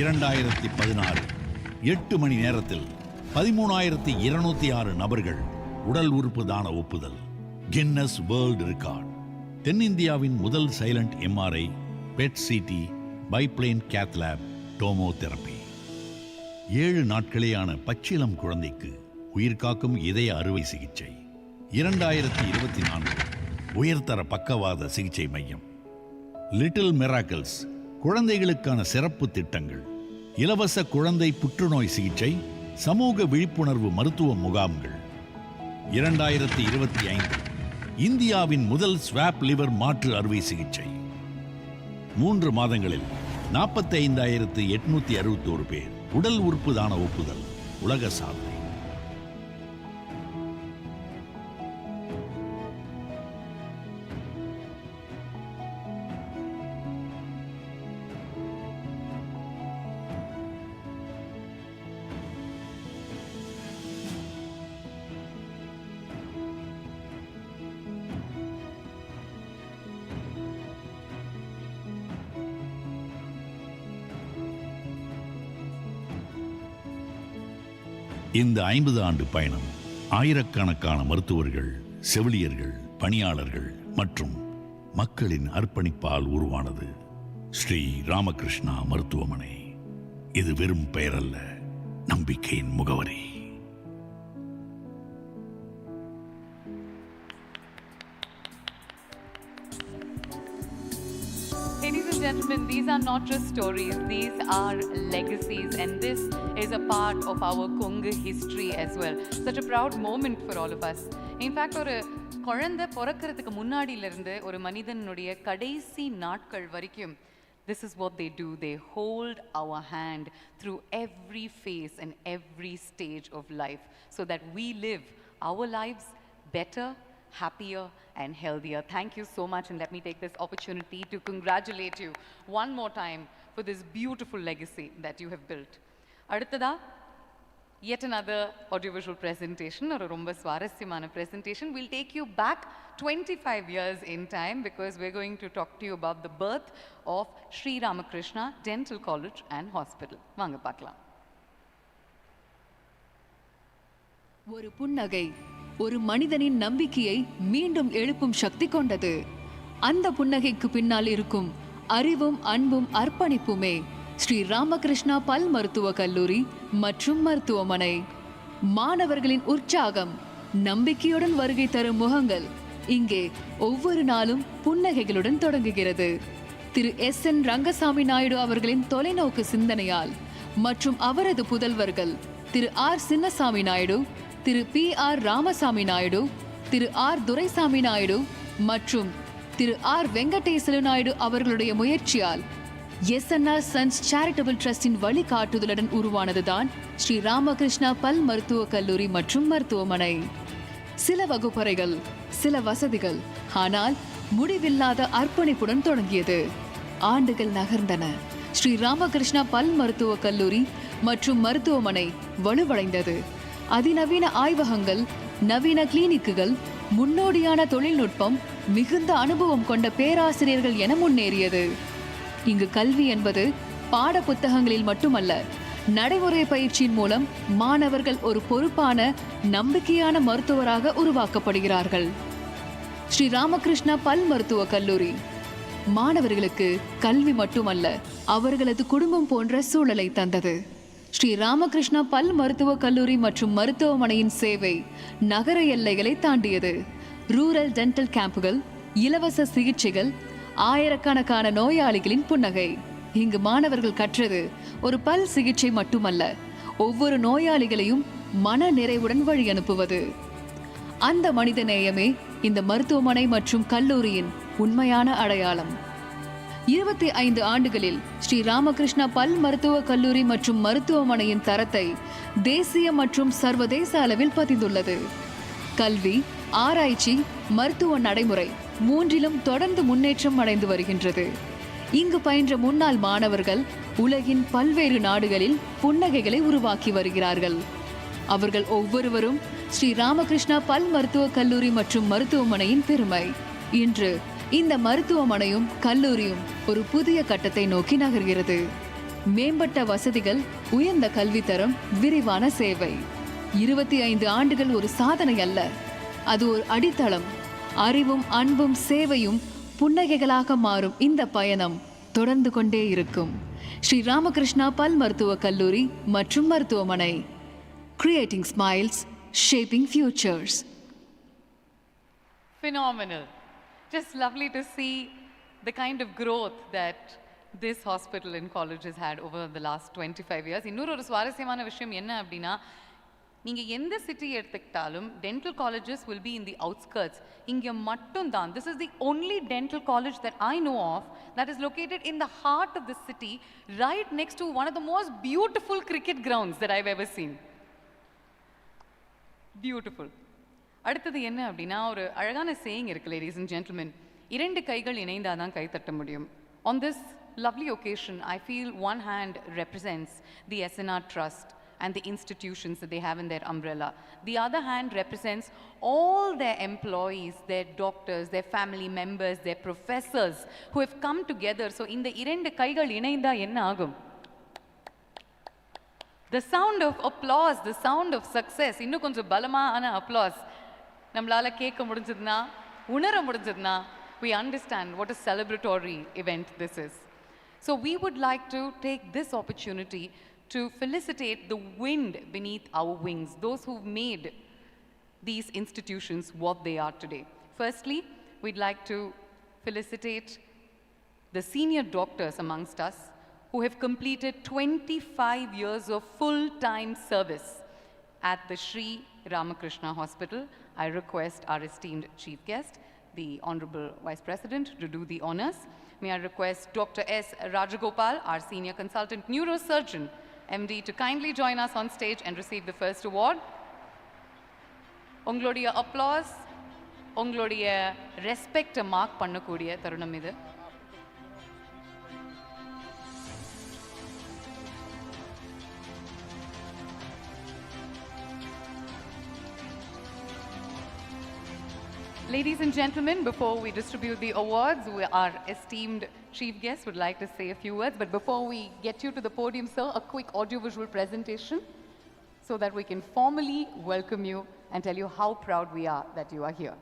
இரண்டாயிரத்தி 16 8 மணி நேரத்தில் 13,206 நபர்கள் உடல் உறுப்பு தான ஒப்புதல், கின்னஸ் வேர்ல்ட் ரெக்கார்ட். தென்னிந்தியாவின் முதல் silent MRI, PET CT, biplane cath lab, tomotherapy. 7 நாட்களேயான பச்சிளம் குழந்தைக்கு உயிர்காக்கும் இதய அறுவை சிகிச்சை. 2024 உயர்தர பக்கவாத சிகிச்சை மையம், லிட்டில் மிராக்கிள்ஸ் குழந்தைகளுக்கான சிறப்பு திட்டங்கள், இலவச குழந்தை புற்றுநோய் சிகிச்சை, சமூக விழிப்புணர்வு மருத்துவ முகாம்கள். 2025 இந்தியாவின் முதல் ஸ்வாப் லிவர் மாற்று அறுவை சிகிச்சை. 3 மாதங்களில் 45,861 பேர் உடல் உறுப்பு தான ஒப்புதல், உலக சாதனை. இந்த 50 ஆண்டு பயணம் ஆயிரக்கணக்கான மருத்துவர்கள், செவிலியர்கள், பணியாளர்கள் மற்றும் மக்களின் அர்ப்பணிப்பால் உருவானது. ஸ்ரீ ராமகிருஷ்ணா மருத்துவமனை. இது வெறும் பெயரல்ல, நம்பிக்கையின் முகவரி. Ladies and gentlemen, these are not just stories, these are legacies, and this is a part of our Kongu history as well. Such a proud moment for all of us. In fact, ஒரு குழந்தை பிறக்கிறதுக்கு முன்னாடியிலிருந்து ஒரு மனிதனுடைய கடைசி நாட்கள் வரைக்கும் this is what they do. They hold our hand through every phase and every stage of life so that we live our lives better, happier and healthier. Thank you so much, and let me take this opportunity to congratulate you one more time for this beautiful legacy that you have built. Adutha, yet another audiovisual presentation, or a romba swarasyaமான presentation. We'll take you back 25 years in time because we're going to talk to you about the birth of Sri Ramakrishna Dental College and Hospital. வாங்க பார்க்கலாம். ஒரு புன்னகை ஒரு மனிதனின் நம்பிக்கையை மீண்டும் எழுப்பும் சக்தி கொண்டது. அந்த புன்னகைக்கு பின்னால் இருக்கும் அறிவும் அன்பும் அர்ப்பணிப்புமே ஸ்ரீ ராமகிருஷ்ணா பல் மருத்துவக் கல்லூரி மற்றும் மருத்துவமனை. மாணவர்களின் உற்சாகம், நம்பிக்கையுடன் வருகை தரும் முகங்கள் இங்கே ஒவ்வொரு நாளும் புன்னகைகளுடன் தொடங்குகிறது. திரு எஸ்.என். ரங்கசாமி நாயுடு அவர்களின் தொலைநோக்கு சிந்தனையால் மற்றும் அவரது புதல்வர்கள் திரு ஆர். சின்னசாமி நாயுடு, திரு பி.ஆர். ராமசாமி நாயுடு, திரு ஆர். துரைசாமி நாயுடு மற்றும் திரு ஆர். வெங்கடேசலு நாயுடு அவர்களுடைய முயற்சியால் எஸ்.என்.ஆர். சன்ஸ் சேரிட்டபிள் ட்ரஸ்டின் வழிகாட்டுதலுடன் உருவானதுதான் ஸ்ரீ ராமகிருஷ்ணா பல் மருத்துவக் கல்லூரி மற்றும் மருத்துவமனை. சில வகுப்பறைகள், சில வசதிகள், ஆனால் முடிவில்லாத அர்ப்பணிப்புடன் தொடங்கியது. ஆண்டுகள் நகர்ந்தன. ஸ்ரீ ராமகிருஷ்ணா பல் மருத்துவக் கல்லூரி மற்றும் மருத்துவமனை வலுவடைந்தது. அதிநவீன ஆய்வகங்கள், நவீன கிளினிக்குகள், முன்னோடியான தொழில்நுட்பம், மிகுந்த அனுபவம் கொண்ட பேராசிரியர்கள் என முன்னேறியது. இங்கு கல்வி என்பது பாட புத்தகங்களில் மட்டுமல்ல, நடைமுறை பயிற்சியின் மூலம் மாணவர்கள் ஒரு பொறுப்பான, நம்பிக்கையான மருத்துவராக உருவாக்கப்படுகிறார்கள். ஸ்ரீ ராமகிருஷ்ணா பல் மருத்துவக் கல்லூரி மாணவர்களுக்கு கல்வி மட்டுமல்ல, அவர்களது குடும்பம் போன்ற சூழலை தந்தது. ஸ்ரீ ராமகிருஷ்ணா பல் மருத்துவக் கல்லூரி மற்றும் மருத்துவமனையின் சேவை நகர எல்லைகளை தாண்டியது. ரூரல் டென்டல் கேம்புகள், இலவச சிகிச்சைகள், ஆயிரக்கணக்கான நோயாளிகளின் புன்னகை. இங்கு மாணவர்கள் கற்றது ஒரு பல் சிகிச்சை மட்டுமல்ல, ஒவ்வொரு நோயாளிகளையும் மன நிறைவுடன் வழி அனுப்புவது. அந்த மனித நேயமே இந்த மருத்துவமனை மற்றும் கல்லூரியின் உண்மையான அடையாளம். 25 ஆண்டுகளில் ஸ்ரீ ராமகிருஷ்ணா பல் மருத்துவக் கல்லூரி மற்றும் மருத்துவமனையின் தரத்தை தேசிய மற்றும் சர்வதேச அளவில் பதிந்துள்ளது. கல்வி, ஆராய்ச்சி, மருத்துவ நடைமுறை மூன்றிலும் தொடர்ந்து முன்னேற்றம் அடைந்து வருகின்றது. இங்கு பயின்ற முன்னாள் மாணவர்கள் உலகின் பல்வேறு நாடுகளில் புன்னகைகளை உருவாக்கி வருகிறார்கள். அவர்கள் ஒவ்வொருவரும் ஸ்ரீ ராமகிருஷ்ணா பல் மருத்துவக் கல்லூரி மற்றும் மருத்துவமனையின் பெருமை. இன்று இந்த மருத்துவமனையும் கல்லூரியும் ஒரு புதிய கட்டத்தை நோக்கி நகர்கிறது. மேம்பட்ட வசதிகள், உயர்ந்த கல்வித்தரம், விரிவான சேவை. 25 ஆண்டுகள் ஒரு சாதனை அல்ல, அது ஒரு அடித்தளம். அறிவும் அன்பும் சேவையும் புன்னகைகளாக மாறும் இந்த பயணம் தொடர்ந்து கொண்டே இருக்கும். ஸ்ரீ ராமகிருஷ்ணா பல் மருத்துவக் கல்லூரி மற்றும் மருத்துவமனை. Creating smiles, shaping futures. Phenomenal. Just lovely to see the kind of growth that this hospital and college has had over the last 25 years. இன்னொரு ஒரு சுவாரஸ்யமான விஷயம் என்ன அப்படின்னா, நீங்க எந்த சிட்டி எடுத்துக்கிட்டாலும் dental colleges will be in the outskirts. இங்க மட்டும் தான், this is the only dental college that I know of that is located in the heart of the city, right next to one of the most beautiful cricket grounds that I've ever seen. Beautiful. அடுத்தது என்ன அப்படின்னா, ஒரு அழகான saying இருக்கு ladies and gentlemen, 2 கைகள் இணைந்தாதான் கை தட்ட முடியும். On this lovely occasion, I feel one hand represents the SNR Trust and the institutions that they have in their umbrella. The other hand represents all their employees, their doctors, their family members, their professors who have come together. So இந்த 2 கைகள் இணைந்தா என்ன ஆகும்? The sound of applause, the sound of success, இன்னும் கொஞ்சம் பலமான applause நம்மளால கேட்க முடிஞ்சதுன்னா, உணர முடிஞ்சதுன்னா, we understand what a celebratory event this is. So we would like to take this opportunity to felicitate the wind beneath our wings, those who've made these institutions what they are today. Firstly, we'd like to felicitate the senior doctors amongst us who have completed 25 years of full-time service at the Sri Ramakrishna Hospital. I request our esteemed chief guest, the Honorable Vice President, to do the honors. May I request Dr. S. Rajagopal, our Senior Consultant Neurosurgeon, MD, to kindly join us on stage and receive the first award. Unglodia applause, unglodia respect mark pannakodiya தருணம் இது. Ladies and gentlemen, before we distribute the awards, our esteemed chief guest would like to say a few words. But before we get you to the podium, sir, a quick audiovisual presentation so that we can formally welcome you and tell you how proud we are that you are here.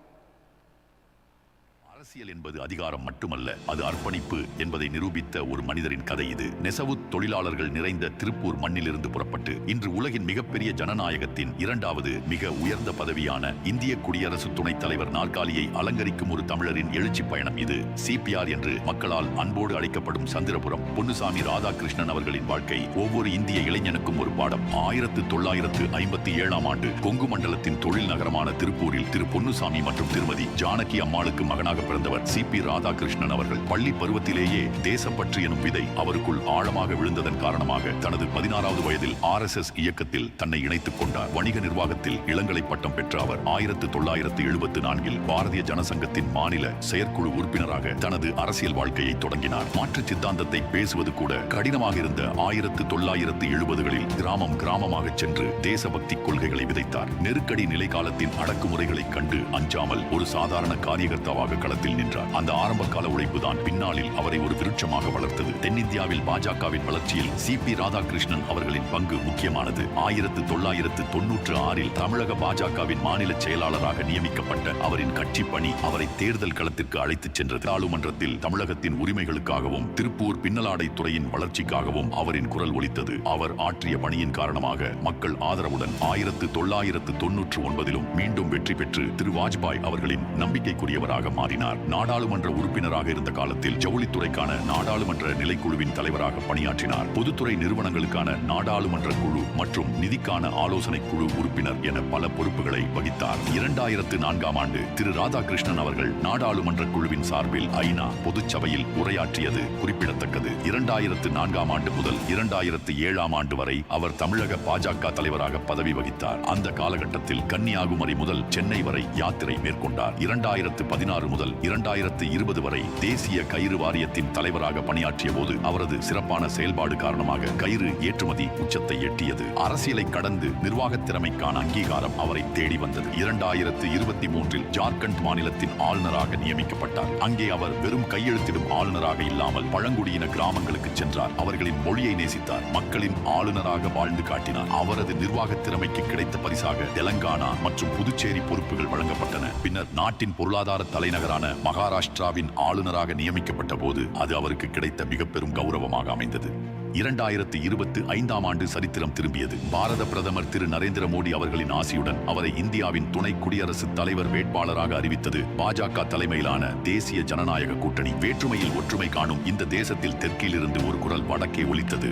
அரசியல் என்பது அதிகாரம் மட்டுமல்ல, அது அர்ப்பணிப்பு என்பதை நிரூபித்த ஒரு மனிதரின் கதை இது. நெசவு தொழிலாளர்கள் நிறைந்த திருப்பூர் மண்ணிலிருந்து புறப்பட்டு இன்று உலகின் மிகப்பெரிய ஜனநாயகத்தின் இரண்டாவது மிக உயர்ந்த பதவியான இந்திய குடியரசு துணைத் தலைவர் நாற்காலியை அலங்கரிக்கும் ஒரு தமிழரின் எழுச்சி பயணம் இது. சிபிஆர் என்று மக்களால் அன்போடு அழைக்கப்படும் சந்திரபுரம் பொன்னுசாமி ராதாகிருஷ்ணன் அவர்களின் வாழ்க்கை ஒவ்வொரு இந்திய இளைஞனுக்கும் ஒரு பாடம். 1957ஆம் ஆண்டு கொங்கு மண்டலத்தின் தொழில் நகரமான திருப்பூரில் திரு பொன்னுசாமி மற்றும் திருமதி ஜானகி அம்மாளுக்கு மகனாக பிறந்தவர் சி.பி. ராதாகிருஷ்ணன் அவர்கள். பள்ளி பருவத்திலேயே தேசப்பற்று எனும் விதை அவருக்குள் ஆழமாக விழுந்ததன் காரணமாக தனது 16வது வயதில் RSS இயக்கத்தில் தன்னை இணைத்துக் கொண்டார். வணிக நிர்வாகத்தில் இளங்கலை பட்டம் பெற்ற அவர் 1974இல் பாரதிய ஜனசங்கத்தின் மாநில செயற்குழு உறுப்பினராக தனது அரசியல் வாழ்க்கையை தொடங்கினார். மாற்று சித்தாந்தத்தை பேசுவது கூட கடினமாக இருந்த 1970களில் கிராமம் கிராமமாக சென்று தேசபக்தி கொள்கைகளை விதைத்தார். நெருக்கடி நிலை காலத்தின் அடக்குமுறைகளை கண்டு அஞ்சாமல் ஒரு சாதாரண காரியகர்த்தாவாக களத்தில் நின்றார். அந்த ஆரம்ப கால உழைப்புதான் பின்னாளில் அவரை ஒரு விருட்சமாக வளர்த்தது. தென்னிந்தியாவில் பாஜகவின் வளர்ச்சியில் சி.பி. ராதாகிருஷ்ணன் அவர்களின் பங்கு முக்கியமானது. 1996இல் தமிழக பாஜகவின் மாநில செயலாளராக நியமிக்கப்பட்ட அவரின் கட்சி பணி அவரை தேர்தல் களத்திற்கு அழைத்துச் சென்றது. நாடாளுமன்றத்தில் தமிழகத்தின் உரிமைகளுக்காகவும் திருப்பூர் பின்னலாடை துறையின் வளர்ச்சிக்காகவும் அவரின் குரல் ஒலித்தது. அவர் ஆற்றிய பணியின் காரணமாக மக்கள் ஆதரவுடன் 1999இலும் மீண்டும் வெற்றி பெற்று திரு வாஜ்பாய் அவர்களின் நம்பிக்கைக்குரியவராக மாறினார். நாடாளுமன்ற உறுப்பினராக இருந்த காலத்தில் ஜவுளித்துறைக்கான நாடாளுமன்ற நிலைக்குழுவின் தலைவராக பணியாற்றினார். பொதுத்துறை நிறுவனங்களுக்கான நாடாளுமன்ற குழு மற்றும் நிதிக்கான ஆலோசனை குழு உறுப்பினர் என பல பொறுப்புகளை வகித்தார். 2004ஆம் ஆண்டு திரு ராதாகிருஷ்ணன் அவர்கள் நாடாளுமன்ற குழுவின் சார்பில் ஐநா பொதுச்சபையில் உரையாற்றியது குறிப்பிடத்தக்கது. 2004ஆம் ஆண்டு முதல் 2007ஆம் ஆண்டு வரை அவர் தமிழக பாஜக தலைவராக பதவி வகித்தார். அந்த காலகட்டத்தில் கன்னியாகுமரி முதல் சென்னை வரை யாத்திரை மேற்கொண்டார். 2016 முதல் 2020 வரை தேசிய கயிறு வாரியத்தின் தலைவராக பணியாற்றிய போது அவரது சிறப்பான செயல்பாடு காரணமாக கயிறு ஏற்றுமதி உச்சத்தை எட்டியது. அரசியலை கடந்து நிர்வாகத் திறமைக்கான அங்கீகாரம் அவரை தேடி வந்தது. 2023இல் ஜார்க்கண்ட் மாநிலத்தின் ஆளுநராக நியமிக்கப்பட்டார். அங்கே அவர் வெறும் கையெழுத்திடும் ஆளுநராக இல்லாமல் பழங்குடியின கிராமங்களுக்கு சென்றார். அவர்களின் மொழியை நேசித்தார். மக்களின் ஆளுநராக வாழ்ந்து காட்டினார். அவரது நிர்வாகத் திறமைக்கு கிடைத்த பரிசாக தெலங்கானா மற்றும் புதுச்சேரி பொறுப்புகள் வழங்கப்பட்டன. பின்னர் நாட்டின் பொருளாதார தலைநகரான மகாராஷ்டிராவின் ஆளுநராக நியமிக்கப்பட்ட போது அது அவருக்கு கிடைத்த மிக பெரும் கௌரவமாக அமைந்தது. 2025ஆம் ஆண்டு சரித்திரம் திரும்பியது. பாரத பிரதமர் திரு நரேந்திர மோடி அவர்களின் ஆசியுடன் அவரை இந்தியாவின் துணை குடியரசுத் தலைவர் வேட்பாளராக அறிவித்தது பாஜக தலைமையிலான தேசிய ஜனநாயக கூட்டணி. வேற்றுமையில் ஒற்றுமை காணும் இந்த தேசத்தில் தெற்கில் இருந்து ஒரு குரல் வடக்கே ஒலித்தது.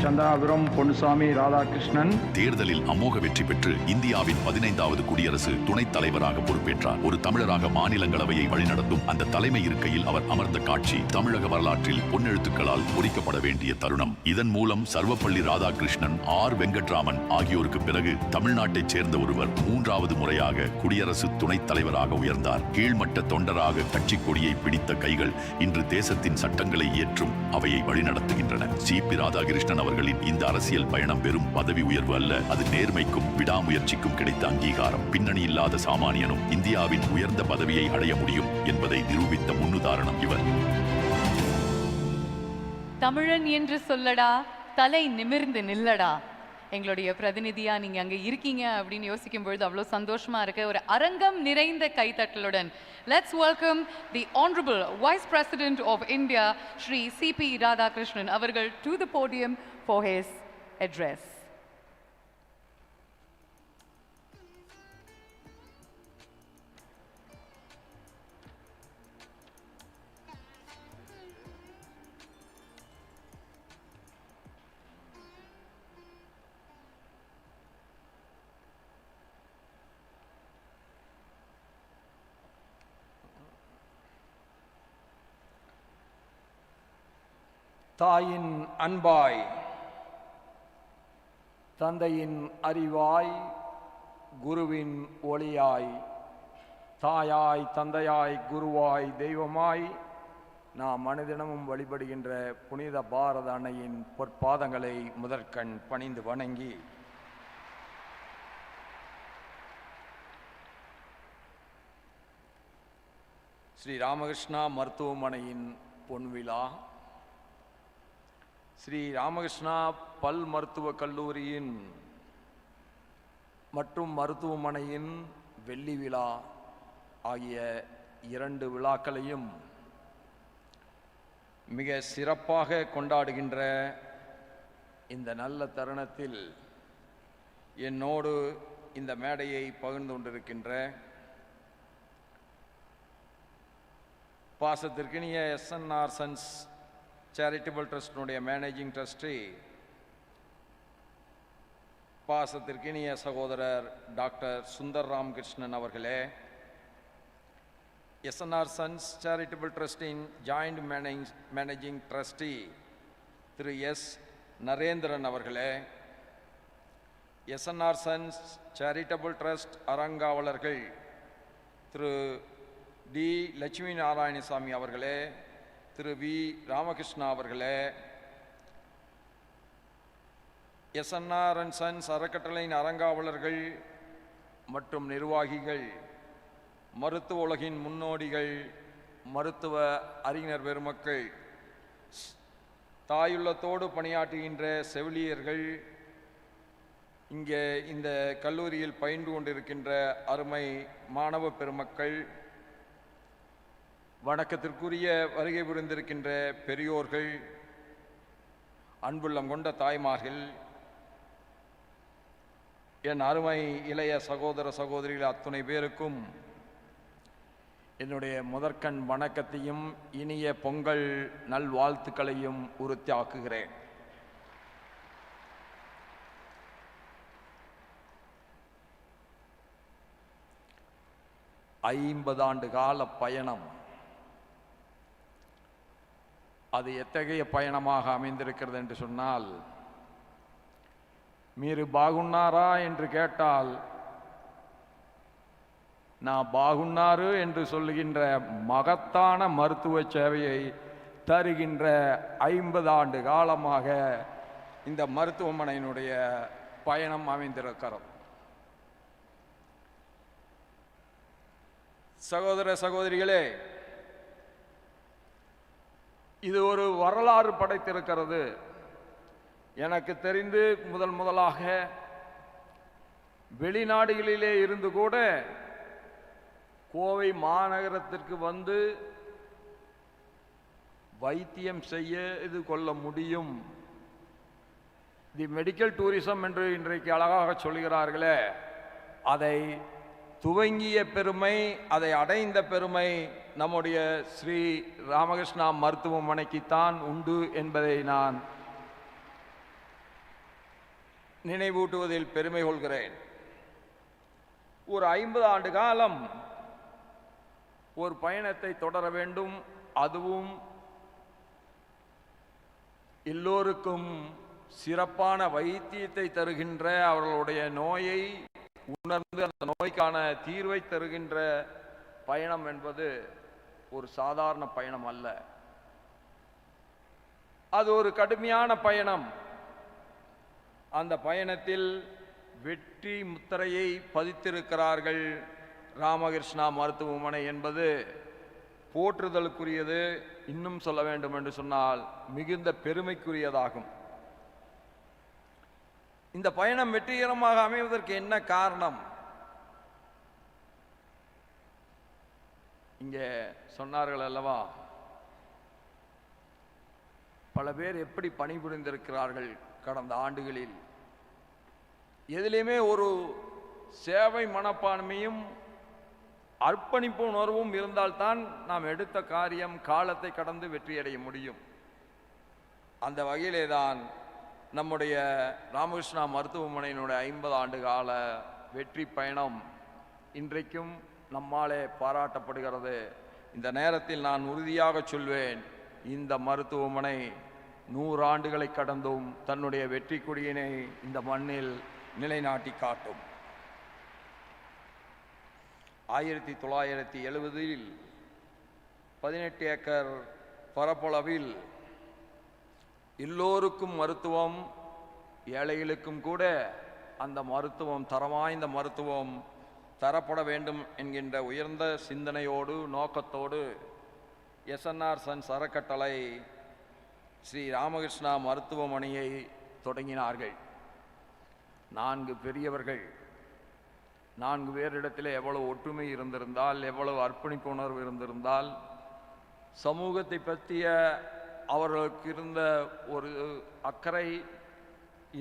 சந்திரபுரம் பொன்னுசாமி ராதாகிருஷ்ணன் தேர்தலில் அமோக வெற்றி பெற்று இந்தியாவின் 15வது குடியரசு துணைத் தலைவராக பொறுப்பேற்றார். ஒரு தமிழராக மாநிலங்களவையை வழிநடத்தும் அந்த தலைமை இருக்கையில் அவர் அமர்ந்த காட்சி தமிழக வரலாற்றில் பொன்னெழுத்துக்களால் பொறிக்கப்பட வேண்டிய தருணம். இதன் மூலம் சர்வப்பள்ளி ராதாகிருஷ்ணன், ஆர். வெங்கட்ராமன் ஆகியோருக்கு பிறகு தமிழ்நாட்டைச் சேர்ந்த ஒருவர் 3வது முறையாக குடியரசு துணைத் தலைவராக உயர்ந்தார். கீழ்மட்ட தொண்டராக கட்சி கொடியை பிடித்த கைகள் இன்று தேசத்தின் சட்டங்களை இயற்றும் அவையை வழிநடத்துகின்றன. சி.பி. ராதாகிருஷ்ணன் அவர்களின் இந்த அரசியல் பயணம் வெறும் பதவி உயர்வு அல்ல, அது நேர்மைக்கும் விடாமுயற்சிக்கும் கிடைத்த அங்கீகாரம். பின்னணி இல்லாத சாமானியனும் இந்தியாவின் உயர்ந்த பதவியை அடைய முடியும் என்பதை நிரூபித்த முன்னுதாரணம் இவர். தமிழன் என்று சொல்லடா, தலை நிமிர்ந்து நில்லடா, எங்களுடைய பிரதிநிதியா நீங்க அங்க இருக்கீங்க அப்படின்னு யோசிக்கும் பொழுது அவ்வளோ சந்தோஷமா இருக்கு. ஒரு அரங்கம் நிறைந்த கைத்தட்டலுடன் let's welcome the honorable vice president of India Shri C.P. Radhakrishnan அவர்கள் to the podium for his address. தாயின் அன்பாய், தந்தையின் அறிவாய், குருவின் ஒளியாய், தாயாய் தந்தையாய் குருவாய் தெய்வமாய் நாம் மனிதனமும் வழிபடுகின்ற புனித பாரத அன்னையின் பொற்பாதங்களை முதற்கண் பணிந்து வணங்கி ஸ்ரீ ராமகிருஷ்ணா மருத்துவமனையின் பொன்விழா, ஸ்ரீ ராமகிருஷ்ணா பல் மருத்துவக் கல்லூரியின் மற்றும் மருத்துவமனையின் வெள்ளி விழா ஆகிய 2 விழாக்களையும் மிக சிறப்பாக கொண்டாடுகின்ற இந்த நல்ல தருணத்தில் என்னோடு இந்த மேடையை பகிர்ந்து கொண்டிருக்கின்ற பாசத்திற்கினிய எஸ்என்ஆர் சன்ஸ் சேரிட்டபிள் ட்ரஸ்டினுடைய மேனேஜிங் ட்ரஸ்டி, பாசத்திற்கினிய சகோதரர் டாக்டர் சுந்தர் ராமகிருஷ்ணன் அவர்களே, எஸ்என்ஆர் சன்ஸ் சேரிட்டபிள் ட்ரஸ்டின் joint managing trustee Thiru S Narendran அவர்களே, எஸ்என்ஆர் சன்ஸ் சேரிட்டபிள் ட்ரஸ்ட் அறங்காவலர்கள் திரு டி லட்சுமி நாராயணசாமி அவர்களே, திரு வி ராமகிருஷ்ணா அவர்களே, எஸ்என்ஆர் அண்ட் சன்ஸ் அறக்கட்டளையின் அறங்காவலர்கள் மற்றும் நிர்வாகிகள், மருத்துவ உலகின் முன்னோடிகள், மருத்துவ அறிஞர் பெருமக்கள், தாயுள்ளத்தோடு பணியாற்றுகின்ற செவிலியர்கள், இங்கே இந்த கல்லூரியில் பயின்று கொண்டிருக்கின்ற அருமை மாணவ பெருமக்கள், வணக்கத்திற்குரிய வருகை புரிந்திருக்கின்ற பெரியோர்கள், அன்புள்ளம் கொண்ட தாய்மார்கள், என் அருமை இளைய சகோதர சகோதரிகள் அத்துணை பேருக்கும் என்னுடைய முதற்கண் வணக்கத்தையும் இனிய பொங்கல் நல்வாழ்த்துக்களையும் உறுதியாக்குகிறேன். ஐம்பது கால பயணம், அது எத்தகைய பயணமாக அமைந்திருக்கிறது என்று சொன்னால், மீரு பாகுன்னாரா என்று கேட்டால் நான் பாகுன்னாரு என்று சொல்லுகின்ற மகத்தான மருத்துவ சேவையை தருகின்ற 50 காலமாக இந்த மருத்துவமனையினுடைய பயணம் அமைந்திருக்கிறது. சகோதர சகோதரிகளே, இது ஒரு வரலாறு படைத்திருக்கிறது. எனக்கு தெரிந்து முதலாக வெளிநாடுகளிலே இருந்து கூட கோவை மாநகரத்திற்கு வந்து வைத்தியம் செய்து கொள்ள முடியும். தி மெடிக்கல் டூரிசம் என்று இன்றைக்கு அழகாக சொல்கிறார்களே, அதை துவங்கிய பெருமை, அதை அடைந்த பெருமை நம்முடைய ஸ்ரீ ராமகிருஷ்ணா மருத்துவமனைக்குத்தான் உண்டு என்பதை நான் நினைவூட்டுவதில் பெருமை கொள்கிறேன். ஒரு 50 காலம் ஒரு பயணத்தை தொடர வேண்டும். அதுவும் எல்லோருக்கும் சிறப்பான வைத்தியத்தை தருகின்ற, அவர்களுடைய நோயை உணர்ந்து அந்த நோய்க்கான தீர்வை தருகின்ற பயணம் என்பது ஒரு சாதாரண பயணம் அல்ல. அது ஒரு கடுமையான பயணம். அந்த பயணத்தில் வெற்றி முத்திரையை பதித்திருக்கிறார்கள் ராமகிருஷ்ணா மருத்துவமனை என்பது போற்றுதலுக்குரியது. இன்னும் சொல்ல வேண்டும் என்று சொன்னால் மிகுந்த பெருமைக்குரியதாகும். இந்த பயணம் வெற்றிகரமாக அமைவதற்கு என்ன காரணம்? இங்கே சொன்னார்கள் அல்லவா, பல பேர் எப்படி பணிபுரிந்திருக்கிறார்கள் கடந்த ஆண்டுகளில். எதிலையுமே ஒரு சேவை மனப்பான்மையும் அர்ப்பணிப்பு உணர்வும் இருந்தால்தான் நாம் எடுத்த காரியம் காலத்தை கடந்து வெற்றியடைய முடியும். அந்த வகையிலே தான் நம்முடைய ராமகிருஷ்ணா மருத்துவமனையினுடைய 50 ஆண்டு கால வெற்றி பயணம் இன்றைக்கும் நம்மாலே பாராட்டப்படுகிறது. இந்த நேரத்தில் நான் உறுதியாக சொல்வேன், இந்த மருத்துவமனை 100 ஆண்டுகளை கடந்தும் தன்னுடைய வெற்றி கொடியினை இந்த மண்ணில் நிலைநாட்டி காட்டும். 1970 18 ஏக்கர் பரப்பளவில் எல்லோருக்கும் மருத்துவம், ஏழைகளுக்கும் கூட அந்த மருத்துவம், தரமாய்ந்த மருத்துவம் தரப்பட வேண்டும் என்கின்ற உயர்ந்த சிந்தனையோடு நோக்கத்தோடு எஸ்என்ஆர் சன்ஸ் அறக்கட்டளை ஸ்ரீ ராமகிருஷ்ணா மருத்துவமனையை தொடங்கினார்கள். 4 பெரியவர்கள், 4 பேரிடத்தில் எவ்வளவு ஒற்றுமை இருந்திருந்தால், எவ்வளவு அர்ப்பணிப்பு உணர்வு இருந்திருந்தால், சமூகத்தை பற்றிய அவர்களுக்கு இருந்த ஒரு அக்கறை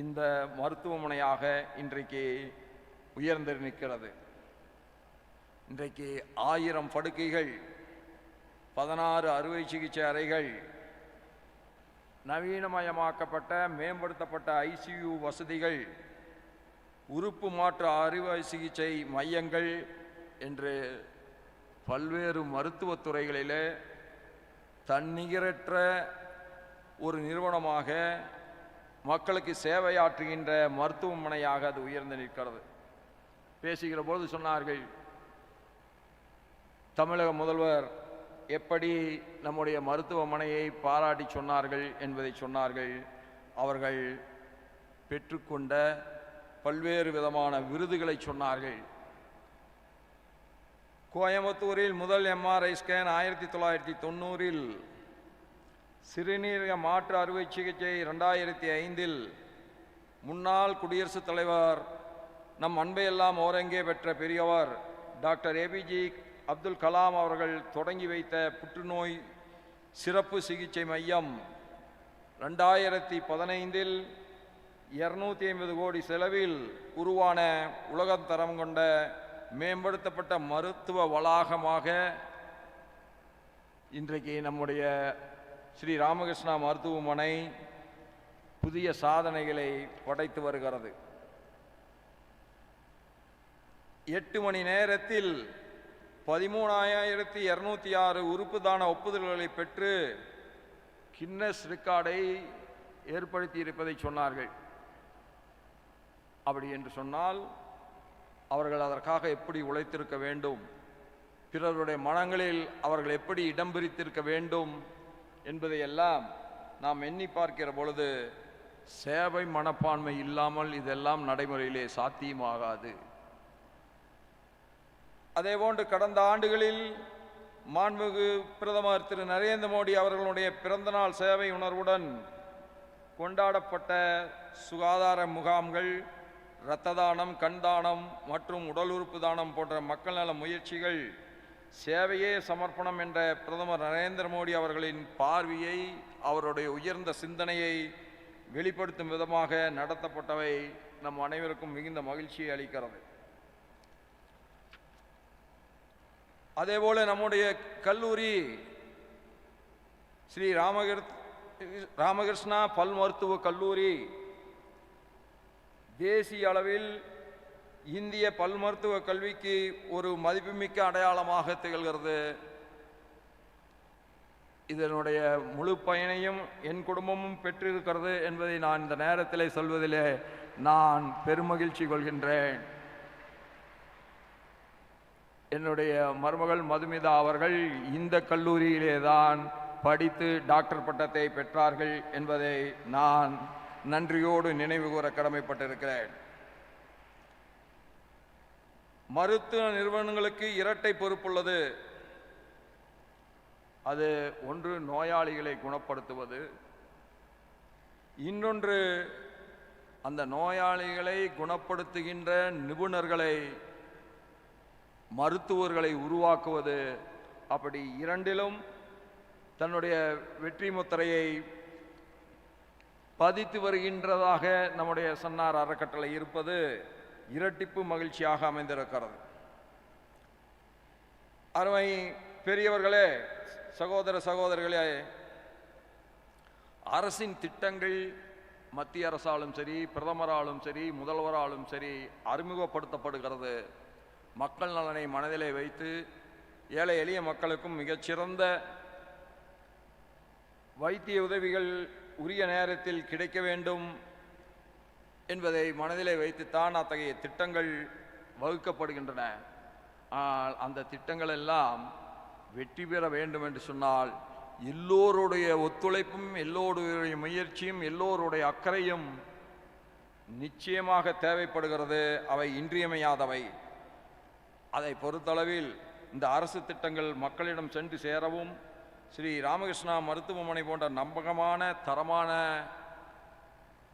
இந்த மருத்துவமனையாக இன்றைக்கு உயர்ந்து நிற்கிறது. இன்றைக்கு 1000 படுக்கைகள், 16 அறுவை சிகிச்சை அறைகள், நவீனமயமாக்கப்பட்ட மேம்படுத்தப்பட்ட ஐசியு வசதிகள், உறுப்பு மாற்று அறுவை சிகிச்சை மையங்கள் என்று பல்வேறு மருத்துவத்துறைகளிலே தன்னிகரற்ற ஒரு நிறுவனமாக மக்களுக்கு சேவையாற்றுகின்ற மருத்துவமனையாக அது உயர்ந்து நிற்கிறது. பேசுகிற போது சொன்னார்கள், தமிழக முதல்வர் எப்படி நம்முடைய மருத்துவமனையை பாராட்டி சொன்னார்கள் என்பதை சொன்னார்கள். அவர்கள் பெற்றுக்கொண்ட பல்வேறு விதமான விருதுகளை சொன்னார்கள். கோயம்புத்தூரில் முதல் எம்ஆர்ஐ ஸ்கேன் 1990, சிறுநீரக மாற்று அறுவை சிகிச்சை 2005, முன்னாள் குடியரசுத் தலைவர் நம் அன்பையெல்லாம் ஓரங்கே பெற்ற பெரியவர் டாக்டர் ஏபிஜே அப்துல் கலாம் அவர்கள் தொடங்கி வைத்த புற்றுநோய் சிறப்பு சிகிச்சை மையம் 2015 250 கோடி செலவில் உருவான உலகத்தரம் கொண்ட மேம்படுத்தப்பட்ட மருத்துவ வளாகமாக இன்றைக்கு நம்முடைய ஸ்ரீ ராமகிருஷ்ணா மருத்துவமனை புதிய சாதனைகளை படைத்து வருகிறது. 8 மணி நேரத்தில் 13,206 உறுப்பு தான ஒப்புதல்களை பெற்று கின்னஸ் ரெக்கார்டை ஏற்படுத்தி இருப்பதை சொன்னார்கள். அப்படி என்று சொன்னால் அவர்கள் அதற்காக எப்படி உழைத்திருக்க வேண்டும், பிறருடைய மனங்களில் அவர்கள் எப்படி இடம் பிரித்திருக்க வேண்டும் என்பதையெல்லாம் நாம் எண்ணி பார்க்கிற பொழுது சேவை மனப்பான்மை இல்லாமல் இதெல்லாம் நடைமுறையிலே சாத்தியமாகாது. அதேபோன்று கடந்த ஆண்டுகளில் மாண்புமிகு பிரதமர் திரு நரேந்திர மோடி அவர்களுடைய பிறந்தநாள் சேவை உணர்வுடன் கொண்டாடப்பட்ட சுகாதார முகாம்கள், இரத்த தானம், கண் தானம் மற்றும் உடல் உறுப்பு தானம் போன்ற மக்கள் நல முயற்சிகள் சேவையே சமர்ப்பணம் என்ற பிரதமர் நரேந்திர மோடி அவர்களின் பார்வையை, அவருடைய உயர்ந்த சிந்தனையை வெளிப்படுத்தும் விதமாக நடத்தப்பட்டவை நம் அனைவருக்கும் மிகுந்த மகிழ்ச்சியை அளிக்கிறது. அதேபோல நம்முடைய கல்லூரி ஸ்ரீ ராமகிருஷ்ணா பல் மருத்துவ கல்லூரி தேசிய அளவில் இந்திய பல் மருத்துவ கல்விக்கு ஒரு மதிப்புமிக்க அடையாளமாக திகழ்கிறது. இதனுடைய முழு பயனையும் என் குடும்பமும் பெற்றிருக்கிறது என்பதை நான் இந்த நேரத்தில் சொல்வதிலே நான் பெருமகிழ்ச்சி கொள்கின்றேன். என்னுடைய மருமகள் மதுமிதா அவர்கள் இந்த கல்லூரியிலே தான் படித்து டாக்டர் பட்டத்தை பெற்றார்கள் என்பதை நான் நன்றியோடு நினைவு கூற கடமைப்பட்டிருக்கிறேன். மருத்துவ நிறுவனங்களுக்கு இரட்டை பொறுப்புள்ளது. அது ஒன்று நோயாளிகளை குணப்படுத்துவது, இன்னொன்று அந்த நோயாளிகளை குணப்படுத்துகின்ற நிபுணர்களை, மருத்துவர்களை உருவாக்குவது, அப்படி இரண்டிலும் தன்னுடைய வெற்றி முத்திரையை பதித்து வருகின்றதாக நம்முடைய சன்னார் அறக்கட்டளை இருப்பது இரட்டிப்பு மகிழ்ச்சியாக அமைந்திருக்கிறது. அருமை பெரியவர்களே, சகோதர சகோதரிகளே, அரசின் திட்டங்கள் மத்திய அரசாலும் சரி, பிரதமராலும் சரி, முதல்வராலும் சரி அறிமுகப்படுத்தப்படுகிறது. மக்கள் நலனை மனதிலே வைத்து ஏழை எளிய மக்களுக்கும் மிகச்சிறந்த வைத்திய உதவிகள் உரிய நேரத்தில் கிடைக்க வேண்டும் என்பதை மனதிலே வைத்துத்தான் அத்தகைய திட்டங்கள் வகுக்கப்படுகின்றன. ஆனால் அந்த திட்டங்கள் எல்லாம் வெற்றி பெற வேண்டும் என்று சொன்னால் எல்லோருடைய ஒத்துழைப்பும், எல்லோருடைய முயற்சியும், எல்லோருடைய அக்கறையும் நிச்சயமாக தேவைப்படுகிறது. அவை இன்றியமையாதவை. அதை பொறுத்தளவில் இந்த அரசு திட்டங்கள் மக்களிடம் சென்று சேரவும் ஸ்ரீ ராமகிருஷ்ணா மருத்துவமனை போன்ற நம்பகமான தரமான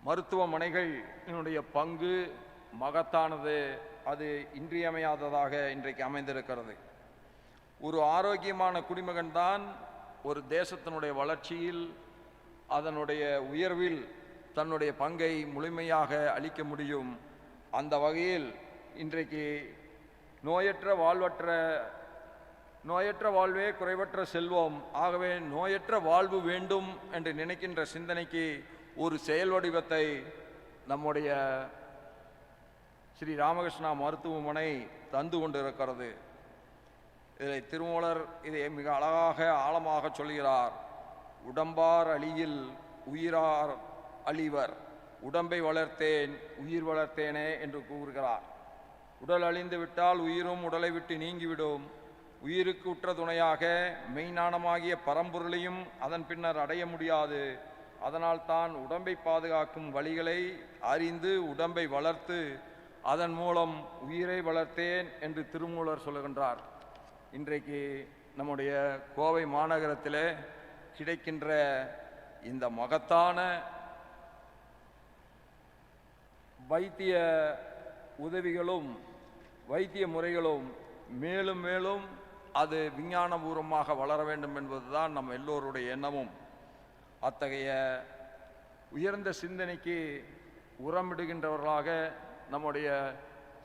மருத்துவமனைகளினுடைய பங்கு மகத்தானது. அது இன்றியமையாததாக இன்றைக்கு அமைந்திருக்கிறது. ஒரு ஆரோக்கியமான குடிமகன்தான் ஒரு தேசத்தினுடைய வளர்ச்சியில், அதனுடைய உயர்வில் தன்னுடைய பங்கை முழுமையாக அளிக்க முடியும். அந்த வகையில் இன்றைக்கு நோயற்ற வாழ்வே குறைவற்ற செல்வம். ஆகவே நோயற்ற வாழ்வு வேண்டும் என்று நினைக்கின்ற சிந்தனைக்கு ஒரு செயல் வடிவத்தை நம்முடைய ஸ்ரீ ராமகிருஷ்ணா மருத்துவமனை தந்து கொண்டிருக்கிறது. இதை திருமூலர் இதை மிக அழகாக ஆழமாக சொல்கிறார். உடம்பார் அழியில் உயிரார் அழிவர், உடம்பை வளர்த்தேன் உயிர் வளர்த்தேனே என்று கூறுகிறார். உடல் அழிந்து விட்டால் உயிரும் உடலை விட்டு நீங்கிவிடும். உயிருக்கு உற்ற துணையாக மெய்ஞானமாகிய பரம்பொருளையும் அதன் பின்னர் அடைய முடியாது. அதனால் தான் உடம்பை பாதுகாக்கும் வழிகளை அறிந்து உடம்பை வளர்த்து அதன் மூலம் உயிரை வளர்த்தேன் என்று திருமூலர் சொல்லுகின்றார். இன்றைக்கு நம்முடைய கோவை மாநகரத்திலே கிடைக்கின்ற இந்த மகத்தான வைத்திய உதவிகளும் வைத்திய முறைகளும் மேலும் மேலும் அது விஞ்ஞானபூர்வமாக வளர வேண்டும் என்பதுதான் நம் எல்லோருடைய எண்ணமும். அத்தகைய உயர்ந்த சிந்தனைக்கு உரமிடுகின்றவர்களாக நம்முடைய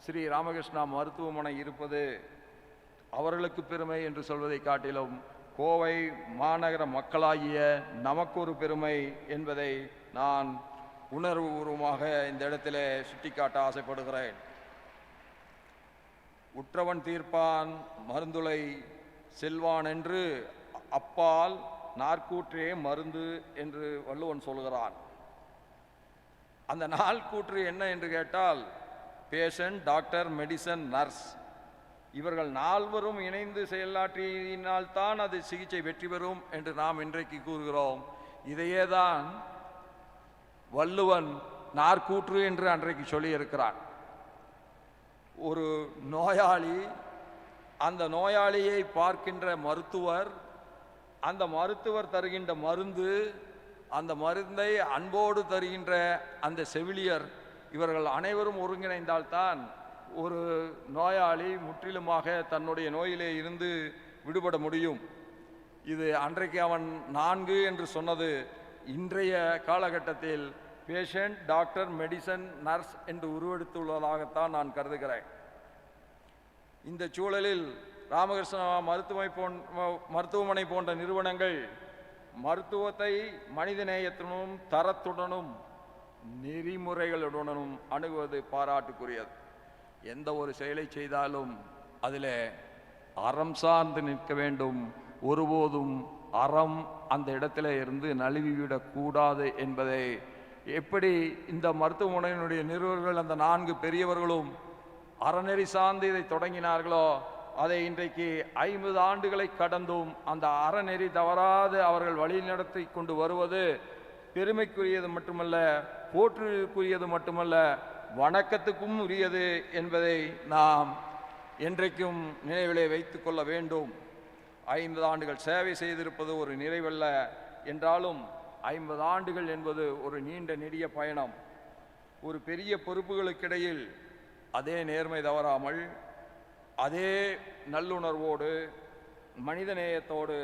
ஸ்ரீ ராமகிருஷ்ணா மருத்துவமனை இருப்பது அவர்களுக்கு பெருமை என்று சொல்வதை காட்டிலும் கோவை மாநகர மக்களாகிய நமக்கு ஒரு பெருமை என்பதை நான் உணர்வுபூர்வமாக இந்த இடத்திலே சுட்டிக்காட்ட ஆசைப்படுகிறேன். உற்றவன் தீர்ப்பான் மருந்துளை செல்வான் என்று அப்பால் நாற்கூற்றே மருந்து என்று வள்ளுவன் சொல்கிறான். அந்த நாள்கூற்று என்ன என்று கேட்டால் பேஷண்ட், டாக்டர், மெடிசன், நர்ஸ் இவர்கள் நால்வரும் இணைந்து செயலாற்றினால்தான் அது சிகிச்சை வெற்றி பெறும் என்று நாம் இன்றைக்கு கூறுகிறோம். இதையே தான் வள்ளுவன் நாற்கூற்று என்று அன்றைக்கு சொல்லியிருக்கிறான். ஒரு நோயாளி, அந்த நோயாளியை பார்க்கின்ற மருத்துவர், அந்த மருத்துவர் தருகின்ற மருந்து, அந்த மருந்தை அன்போடு தருகின்ற அந்த செவிலியர், இவர்கள் அனைவரும் ஒருங்கிணைந்தால்தான் ஒரு நோயாளி முற்றிலுமாக தன்னுடைய நோயிலே இருந்து விடுபட முடியும். இது அன்றைக்கு அவன் 4 என்று சொன்னது இன்றைய காலகட்டத்தில் பேஷண்ட், டாக்டர், மெடிசன், நர்ஸ் என்று உருவெடுத்துள்ளதாகத்தான் நான் கருதுகிறேன். இந்த சூழலில் ராமகிருஷ்ணா மருத்துவமனை போன்ற நிறுவனங்கள் மருத்துவத்தை மனிதநேயத்துடனும் தரத்துடனும் நெறிமுறைகளுடனும் அணுகுவது பாராட்டுக்குரியது. எந்த ஒரு செயலை செய்தாலும் அதில் அறம் சார்ந்து நிற்க வேண்டும். ஒருபோதும் அறம் அந்த இடத்துல இருந்து நழுவிவிடக்கூடாது என்பதை எப்படி இந்த மருத்துவமனையினுடைய நிறுவனர்கள் அந்த 4 பெரியவர்களும் அறநெறி சார்ந்து இதை தொடங்கினார்களோ, அதை இன்றைக்கு 50 ஆண்டுகளை கடந்தும் அந்த அறநெறி தவறாது அவர்கள் வழிநடத்தி கொண்டு வருவது பெருமைக்குரியது மட்டுமல்ல, போற்றுக்குரியது மட்டுமல்ல, வணக்கத்துக்கும் உரியது என்பதை நாம் என்றைக்கும் நினைவிலே வைத்து கொள்ள வேண்டும். 50 ஆண்டுகள் சேவை செய்திருப்பது ஒரு நிறைவல்ல என்றாலும் 50 ஆண்டுகள் என்பது ஒரு நீண்ட நெடிய பயணம். ஒரு பெரிய பொறுப்புகளுக்கிடையில் அதே நேர்மை தவறாமல், அதே நல்லுணர்வோடு, மனிதநேயத்தோடு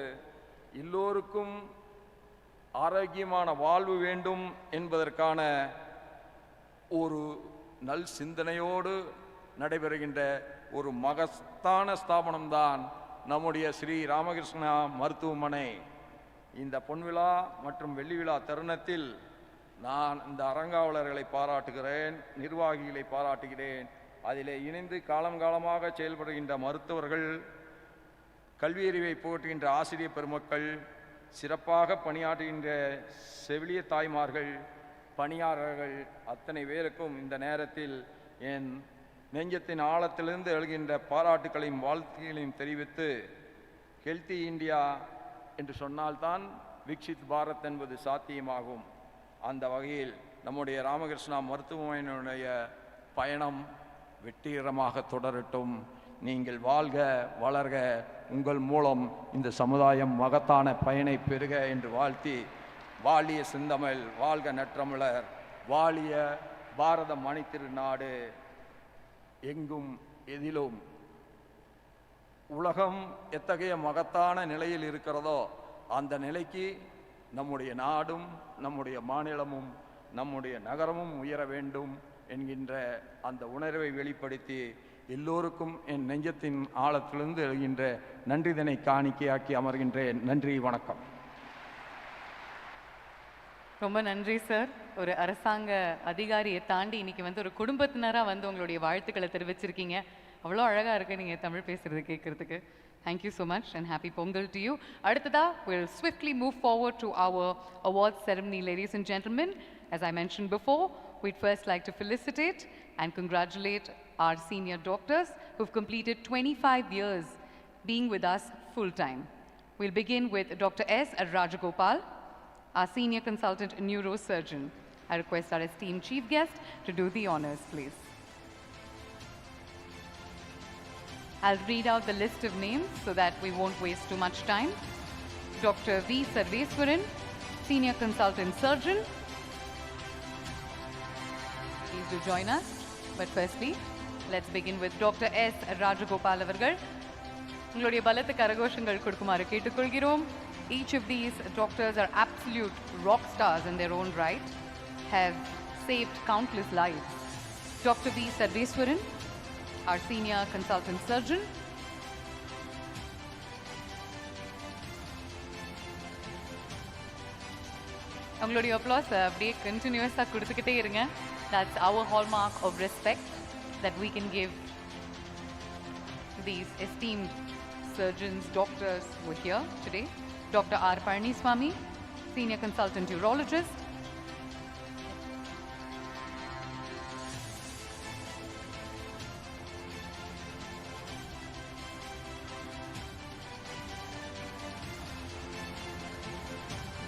எல்லோருக்கும் ஆரோக்கியமான வாழ்வு வேண்டும் என்பதற்கான ஒரு நல் சிந்தனையோடு நடைபெறுகின்ற ஒரு மகத்தான ஸ்தாபனம்தான் நம்முடைய ஸ்ரீ ராமகிருஷ்ணா மருத்துவமனை. இந்த பொன்விழா மற்றும் வெள்ளி விழா தருணத்தில் நான் இந்த அறங்காவலர்களை பாராட்டுகிறேன், நிர்வாகிகளை பாராட்டுகிறேன். அதிலே இணைந்து காலமாக செயல்படுகின்ற மருத்துவர்கள், கல்வியறிவை புகட்டுகின்ற ஆசிரியர் பெருமக்கள், சிறப்பாக பணியாற்றுகின்ற செவிலிய தாய்மார்கள், பணியாளர்கள் அத்தனை பேருக்கும் இந்த நேரத்தில் என் நெஞ்சத்தின் ஆழத்திலிருந்து எழுகின்ற பாராட்டுக்களையும் வாழ்த்துக்களையும் தெரிவித்து, ஹெல்த்தி இந்தியா என்று சொன்னால்தான் விக்ஷித் பாரத் என்பது சாத்தியமாகும். அந்த வகையில் நம்முடைய ராமகிருஷ்ணா மருத்துவமனையினுடைய பயணம் வெற்றிகரமாக தொடரட்டும். நீங்கள் வாழ்க வளர்க, உங்கள் மூலம் இந்த சமுதாயம் மகத்தான பயனை பெறுக என்று வாழ்த்தி, வாழிய செந்தமிழ், வாழ்க நற்றமிழர், வாழிய பாரத மணித்திருநாடு. எங்கும் எதிலும் உலகம் எத்தகைய மகத்தான நிலையில் இருக்கிறதோ அந்த நிலைக்கு நம்முடைய நாடும், நம்முடைய மாநிலமும், நம்முடைய நகரமும் உயர வேண்டும் என்கின்ற அந்த உணர்வை வெளிப்படுத்தி, எல்லோருக்கும் என் நெஞ்சத்தின் ஆழத்திலிருந்து எழுகின்ற நன்றிதனை காணிக்கையாக்கி அமர்கின்றேன். நன்றி, வணக்கம். ரொம்ப நன்றி சார். ஒரு அரசாங்க அதிகாரியை தாண்டி இன்னைக்கு ஒரு குடும்பத்தினராக உங்களுடைய வாழ்த்துக்களை தெரிவிச்சிருக்கீங்க. அவ்வளோ அழகாக இருக்குது நீங்கள் தமிழ் பேசுகிறது கேட்குறதுக்கு. Thank you so much and happy Pongal to you. Adutha, we'll swiftly move forward to our awards ceremony, ladies and gentlemen. As I mentioned before, we'd first like to felicitate and congratulate our senior doctors who've completed 25 years being with us full-time. We'll begin with Dr. S. Rajagopal, our senior consultant neurosurgeon. I request our esteemed chief guest to do the honors, please. I'll read out the list of names so that we won't waste too much time. Dr. V. Sarveswaran, senior consultant surgeon. Please do join us. But firstly, let's begin with Dr. S. Rajagopal avargal. உங்களுடைய பலத்த கரகோஷங்கள் கொடுக்குமாறு கேட்டுக்கொள்கிறோம். Each of these doctors are absolute rock stars in their own right, have saved countless lives. Dr. V. Sarveswaran, our senior consultant surgeon. உங்களுடைய applause அப்படியே continuous-ஆ கொடுத்துக்கிட்டே இருங்க. That's our hallmark of respect that we can give these esteemed surgeons, doctors who are here today. Dr. R. Parniswamy, senior consultant urologist.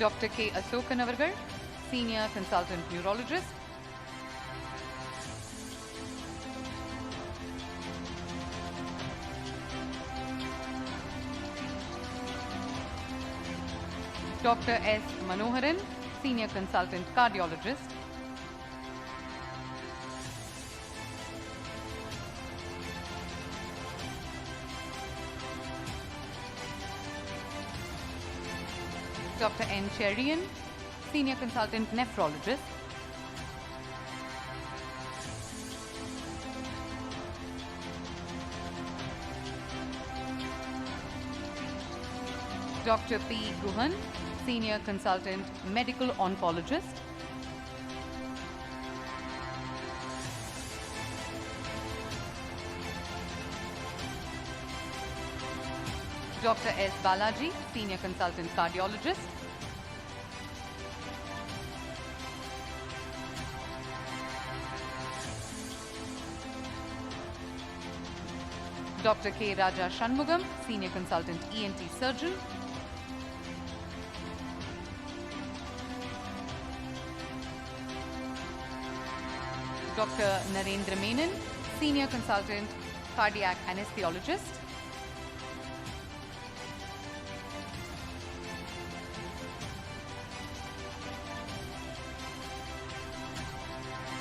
Dr. K. Asokan avargal, senior consultant neurologist. Dr. S. Manoharan, senior consultant cardiologist. Dr. N. Cherian, senior consultant nephrologist. Dr. P. Guhan, senior consultant medical oncologist. Dr. S. Balaji, senior consultant cardiologist. Dr. K. Raja Shanmugam, senior consultant ENT surgeon. Dr. Narendra Menon, senior consultant cardiac anesthesiologist.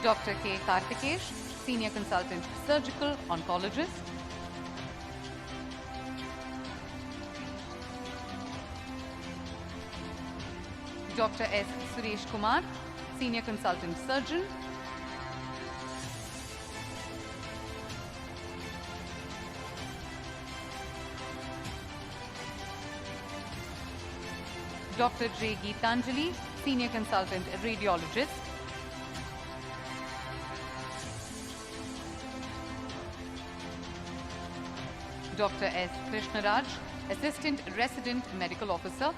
Dr. K. Karthikesh, Senior Consultant Surgical Oncologist. Dr. S. Suresh Kumar, Senior Consultant Surgeon. Dr. J. Geetanjali, Senior Consultant Radiologist. Dr. S. Krishnaraj, Assistant Resident Medical Officer.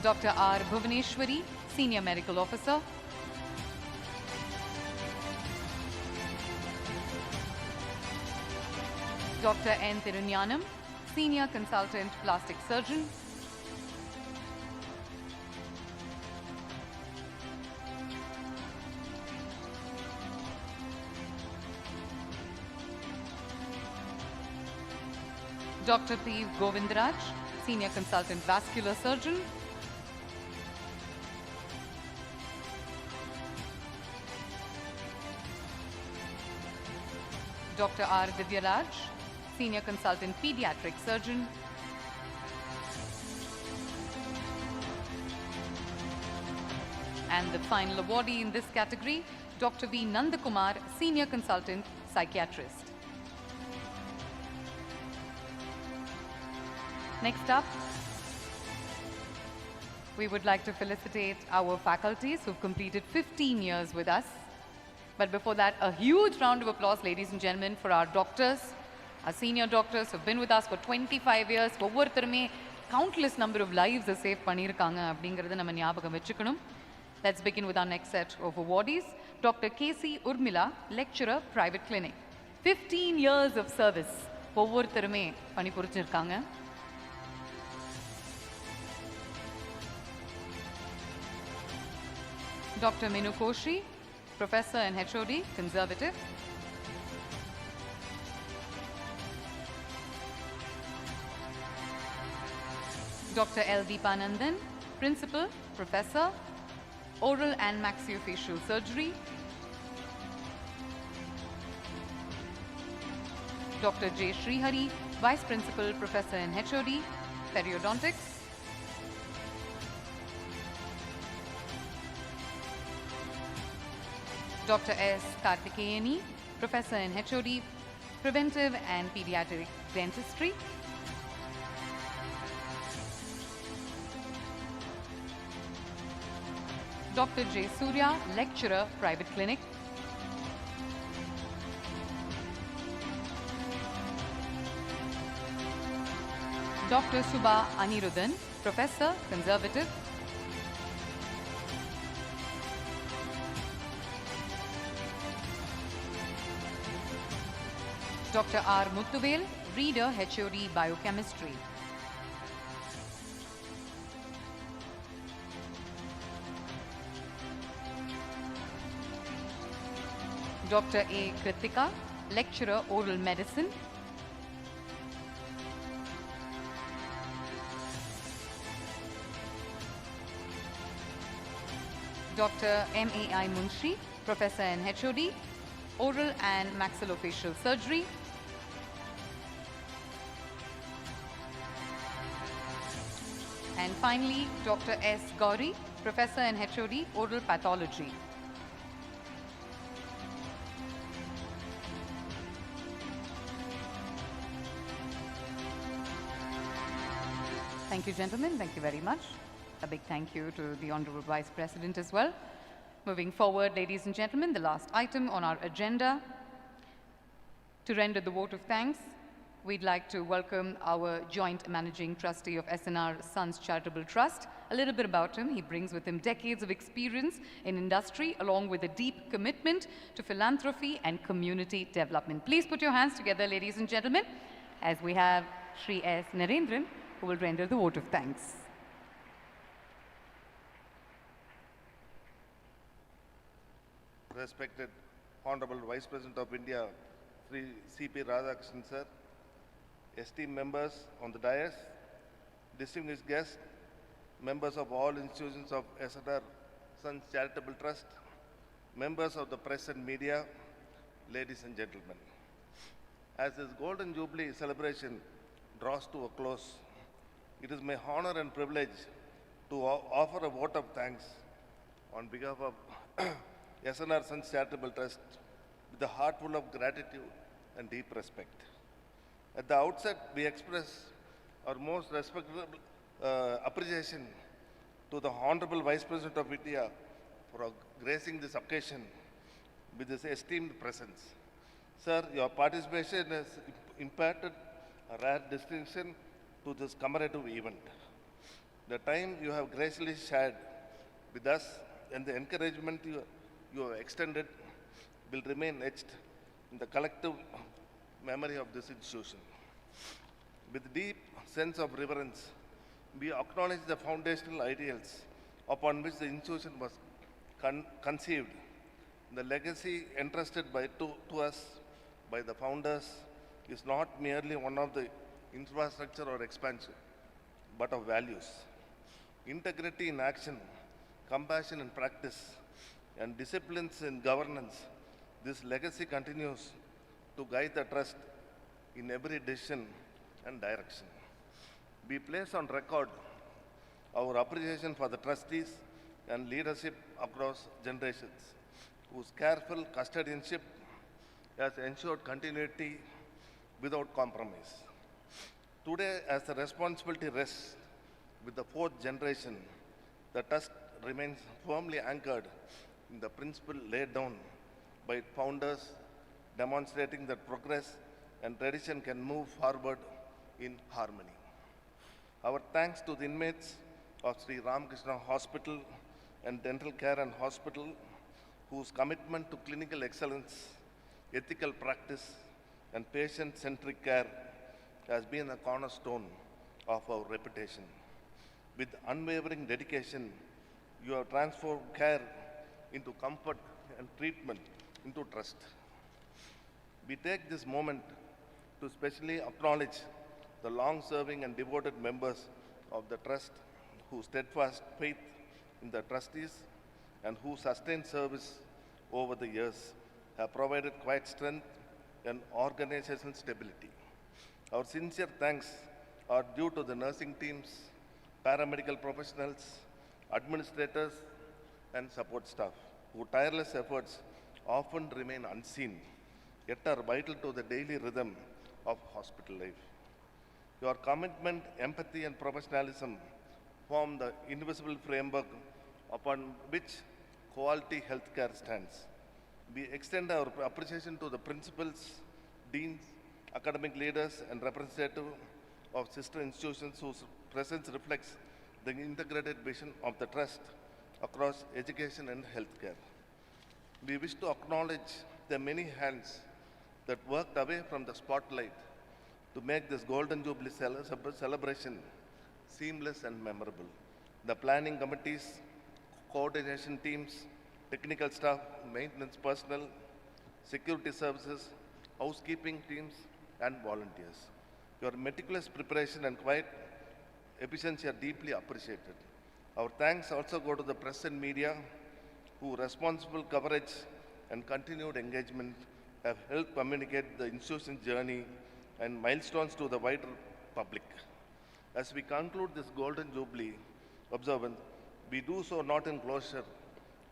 Dr. R. Bhuvaneshwari, Senior Medical Officer. Dr. N. Tirunyanam, Senior Consultant Plastic Surgeon. Dr. P. Govindraj, Senior Consultant Vascular Surgeon. Dr. R. Divyaraj, Senior Consultant Pediatric Surgeon. And the final awardee in this category, Dr. V. Nandakumar, Senior Consultant Psychiatrist. Next up, we would like to felicitate our faculties who've completed 15 years with us. But before that, a huge round of applause, ladies and gentlemen, for our doctors, our senior doctors who've been with us for 25 years. ஒவ்வொருத்தருமே countless number of lives save பண்ணியிருக்காங்க அப்படிங்கறத நம்ம ஞாபகம் வச்சுக்கணும். Let's begin with our next set of awardees. Dr. K.C. Urmila, Lecturer, Private Clinic. 15 years of service. ஒவ்வொருத்தருமே பணிபுரிஞ்சிருக்காங்க. Dr. Minu Koshi, Professor and HOD, Conservative. Dr. L. Deepanandan, Principal, Professor, Oral and Maxillofacial Surgery. Dr. J. Srihari, Vice Principal, Professor and HOD, Periodontics. Dr. S. Karthikeyani, Professor and HOD, Preventive and Pediatric Dentistry. Dr. J. Surya, Lecturer, Private Clinic. Dr. Subha Anirudhan, Professor, Conservative. Dr. R. Muthuvel, Reader, HOD, Biochemistry. Dr. A. Kritika, Lecturer, Oral Medicine. Dr. M.A.I. Munshi, Professor and HOD, Oral and Maxillofacial Surgery. And finally, Dr. S. Gauri, Professor and HOD, Oral Pathology. Thank you, gentlemen. Thank you very much. A big thank you to the Honorable Vice President as well. Moving forward, ladies and gentlemen, the last item on our agenda. To render the vote of thanks, we'd like to welcome our joint managing trustee of SNR Sons Charitable Trust. A little bit about him. He brings with him decades of experience in industry, along with a deep commitment to philanthropy and community development. Please put your hands together, ladies and gentlemen, as we have Shri S. Narendran, who will render the vote of thanks. Respected Honorable Vice President of India, Sri C.P. Radhakrishnan sir, esteemed members on the dais, distinguished guests, members of all institutions of SNR Sons Charitable Trust, members of the press and media, ladies and gentlemen. As this Golden Jubilee celebration draws to a close, it is my honor and privilege to offer a vote of thanks on behalf of SNR Sons Charitable Trust with a heart full of gratitude and deep respect. At the outset, we express our most respectful appreciation to the Honorable Vice President of India for gracing this occasion with his esteemed presence. Sir, your participation has imparted a rare distinction to this commemorative event. The time you have graciously shared with us and the encouragement you have extended will remain etched in the collective memory of this institution. With deep sense of reverence, we acknowledge the foundational ideals upon which the institution was conceived. The legacy entrusted to us by the founders is not merely one of the infrastructure or expansion, but of values. Integrity in action, compassion in practice, and disciplines in governance, this legacy continues to guide the trust in every decision and direction. We place on record our appreciation for the trustees and leadership across generations, whose careful custodianship has ensured continuity without compromise. Today, as the responsibility rests with the fourth generation, the trust remains firmly anchored in the principle laid down by founders, demonstrating that progress and tradition can move forward in harmony. Our thanks to the inmates of Sri Ramakrishna Hospital and Dental Care and Hospital, whose commitment to clinical excellence, ethical practice, and patient-centric care has been a cornerstone of our reputation. With unwavering dedication, you have transformed care into comfort and treatment into trust. We take this moment to specially acknowledge the long-serving and devoted members of the Trust whose steadfast faith in the trustees and whose sustained service over the years have provided quiet strength and organizational stability. Our sincere thanks are due to the nursing teams, paramedical professionals, administrators, and support staff, whose tireless efforts often remain unseen, yet are vital to the daily rhythm of hospital life. Your commitment, empathy, and professionalism form the invisible framework upon which quality healthcare stands. We extend our appreciation to the principals, deans, academic leaders, and representatives of sister institutions whose presence reflects the integrated vision of the Trust across education and healthcare. We wish to acknowledge the many hands that worked away from the spotlight to make this Golden Jubilee celebration seamless and memorable. The planning committees, coordination teams, technical staff, maintenance personnel, security services, housekeeping teams, and volunteers. Your meticulous preparation and quiet efficiency are deeply appreciated. Our thanks also go to the press and media, whose responsible coverage and continued engagement have helped communicate the institution's journey and milestones to the wider public. As we conclude this Golden Jubilee observance, we do so not in closure,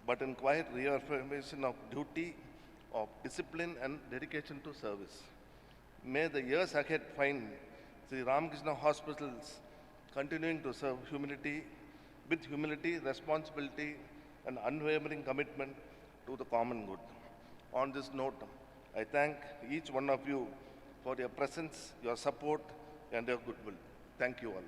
but in quiet reaffirmation of duty, of discipline, and dedication to service. May the years ahead find Sri Ramakrishna Hospitals continuing to serve with humility, responsibility, and unwavering commitment to the common good. On this note, I thank each one of you for your presence, your support, and your goodwill. Thank you all.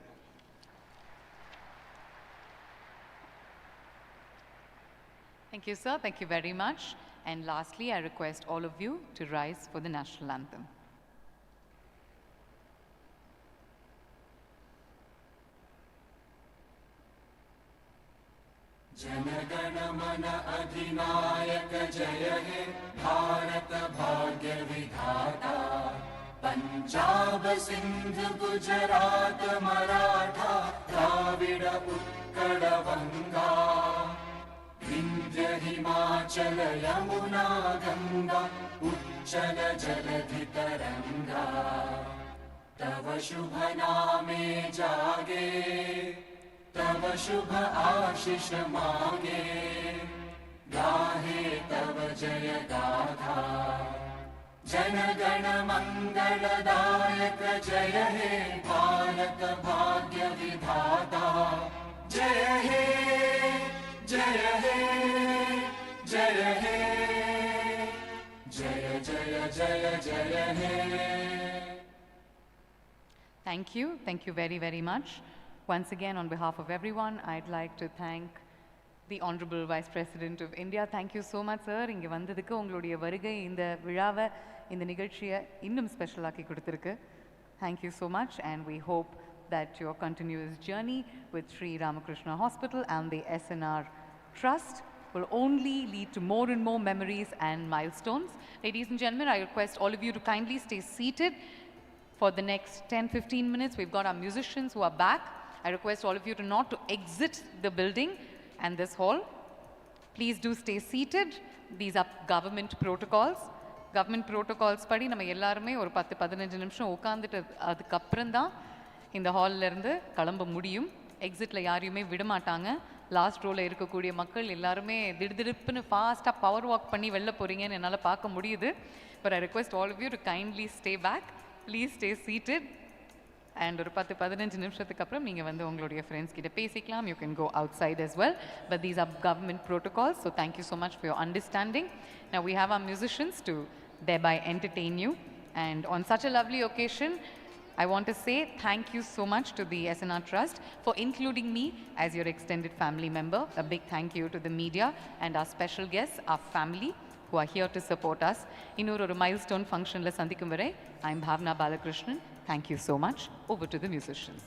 Thank you, sir. Thank you very much. And lastly, I request all of you to rise for the national anthem. जनगण मन अधिनायक जय हे भारत भाग्य विधाता पंजाब सिंध गुजरात मराठा द्राविड उत्कल वङ्गा विन्ध्य हिमाचल यमुना गङ्गा उच्चल जलधितरङ्गा तव शुभ नामे जागे तव शुभ आशीष मागे गाहे तव जय गाथा जनगण मंगलदायक जय हे भारत भाग्य विधाता जय हे जय हे जय हे जय जय जय जय हे. Thank you very, very much. Once again, on behalf of everyone, I'd like to thank the Honorable Vice President of India. Thank you so much, sir. இங்கே வந்ததுக்கு உங்களுடைய வருகை இந்த விழாவை இந்த நிகழ்ச்சியை இன்னும் ஸ்பெஷலாக்கி கொடுத்துருக்கு. Thank you so much, and we hope that your continuous journey with Sri Ramakrishna Hospital and the SNR Trust will only lead to more and more memories and milestones. Ladies and gentlemen, I request all of you to kindly stay seated for the next 10-15 minutes. We've got our musicians who are back. I request all of you to not to exit the building and this hall. Please do stay seated. These are government protocols. Government protocols படி நம்ம எல்லாருமே ஒரு 10-15 நிமிஷம் உட்கார்ந்துட்டு அதுக்கப்புறம் தான் இந்த ஹாலில் இருந்து கிளம்ப முடியும். எக்ஸிட்டில் யாரையுமே விட மாட்டாங்க. லாஸ்ட் ரோவில் இருக்கக்கூடிய மக்கள் எல்லாருமே திடுதிடுப்புன்னு ஃபாஸ்ட்டாக பவர் வாக் பண்ணி வெளில போகிறீங்கன்னு என்னால் பார்க்க முடியுது. But I request all of you to kindly stay back. Please stay seated. And ஒரு 10-15 நிமிஷத்துக்கு அப்புறம் நீங்கள் வந்து உங்களுடைய ஃப்ரெண்ட்ஸ் கிட்ட பேசிக்கலாம். You can go outside as well. But these are government protocols, so thank you so much for your understanding. Now we have our musicians to thereby entertain you. And on such a lovely occasion, I want to say thank you so much to the SNR Trust for including me as your extended family member. A big thank you to the media and our special guests, our family, who are here to support us. இன்னொரு milestone functionல சந்திக்கும் வரை, I'm Bhavna Balakrishnan. Thank you so much. Over to the musicians.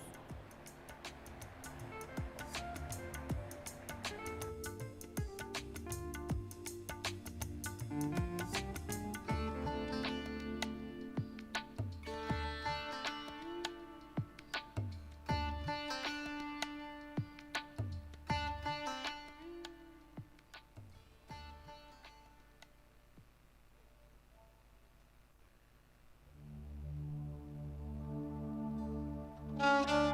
Thank you.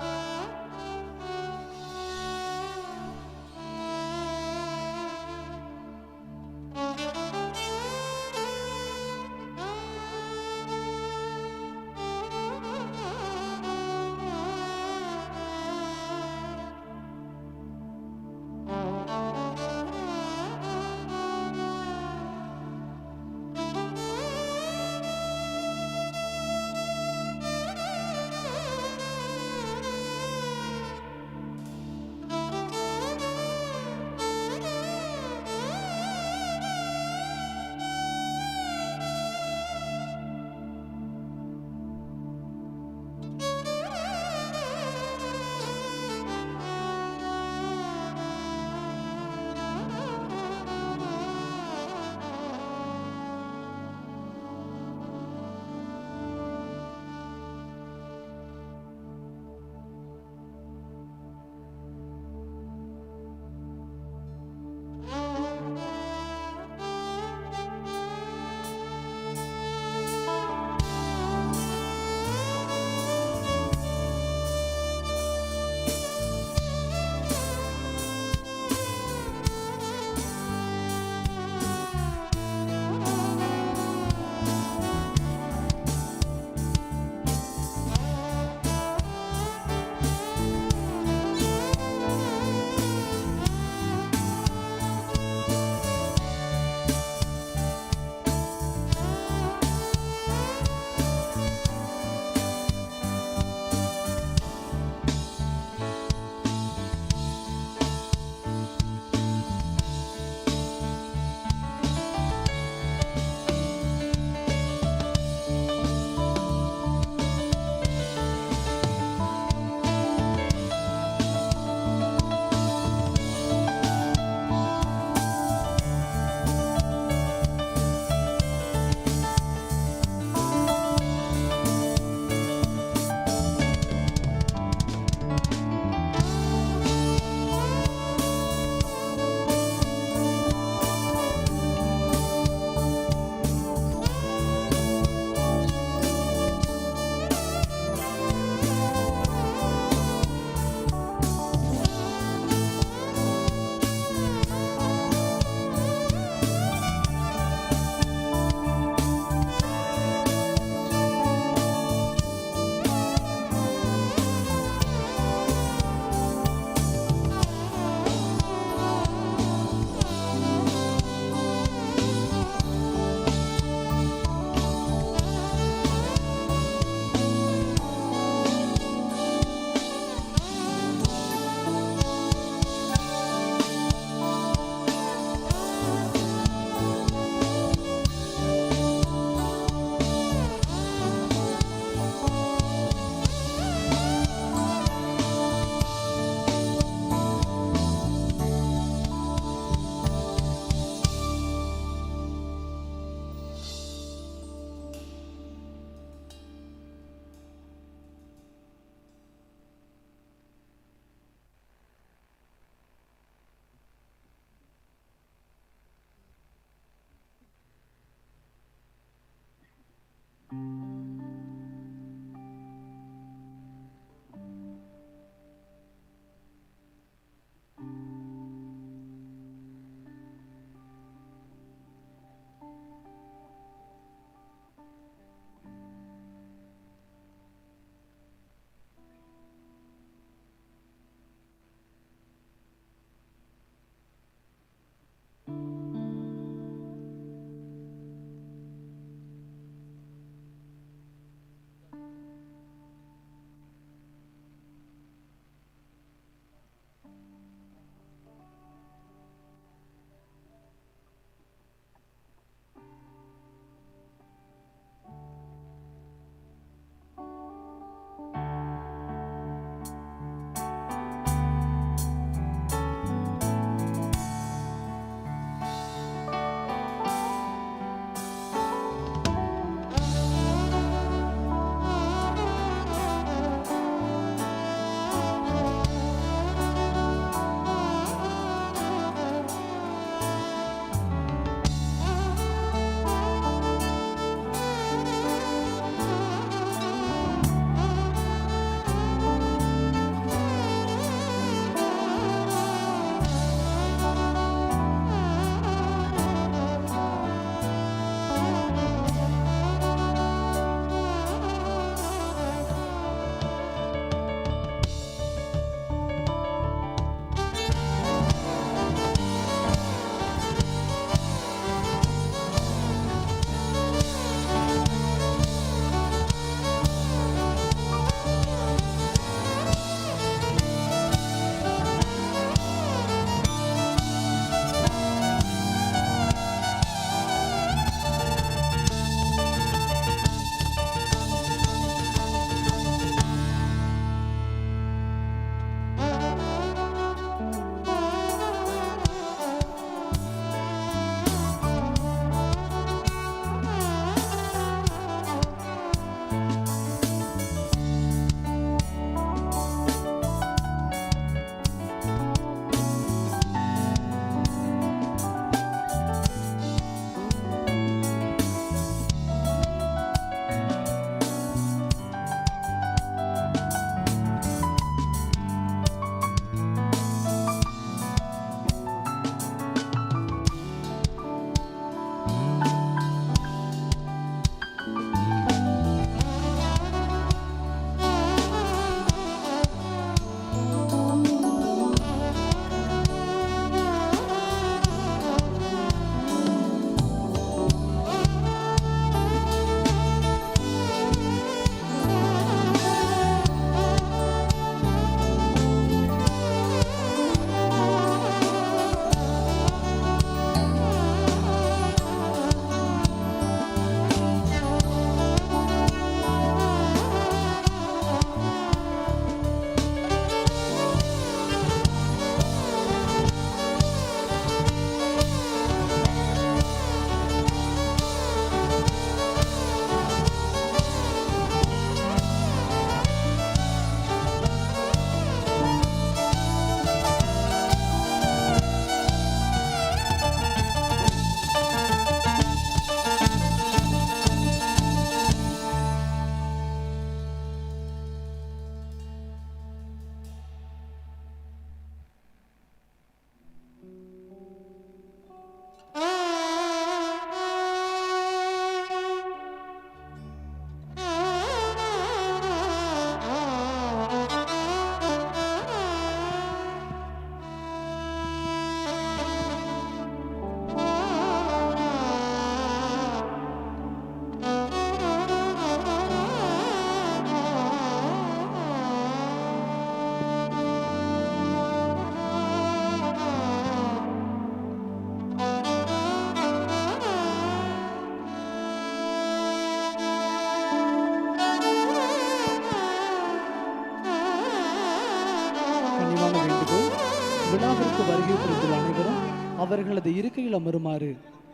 அனைவரும் அவர்களது இருக்கையில் அமருமாறு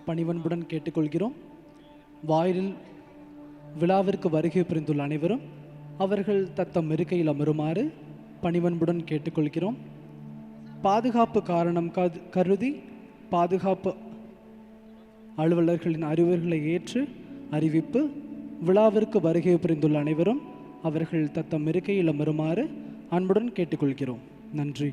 பணிவன்புடன் கேட்டுக்கொள்கிறோம். வாயிலில் விழாவிற்கு வருகை புரிந்துள்ள அனைவரும் அவர்கள் தத்தம் இருக்கையில் அமருமாறு பணிவன்புடன் கேட்டுக்கொள்கிறோம். பாதுகாப்பு காரணம் கருதி பாதுகாப்பு அலுவலர்களின் அறிவுரைகளை ஏற்று அறிவிப்பு. விழாவிற்கு வருகை புரிந்துள்ள அனைவரும் அவர்கள் தத்தம் இருக்கையில் அமருமாறு அன்புடன் கேட்டுக்கொள்கிறோம். நன்றி.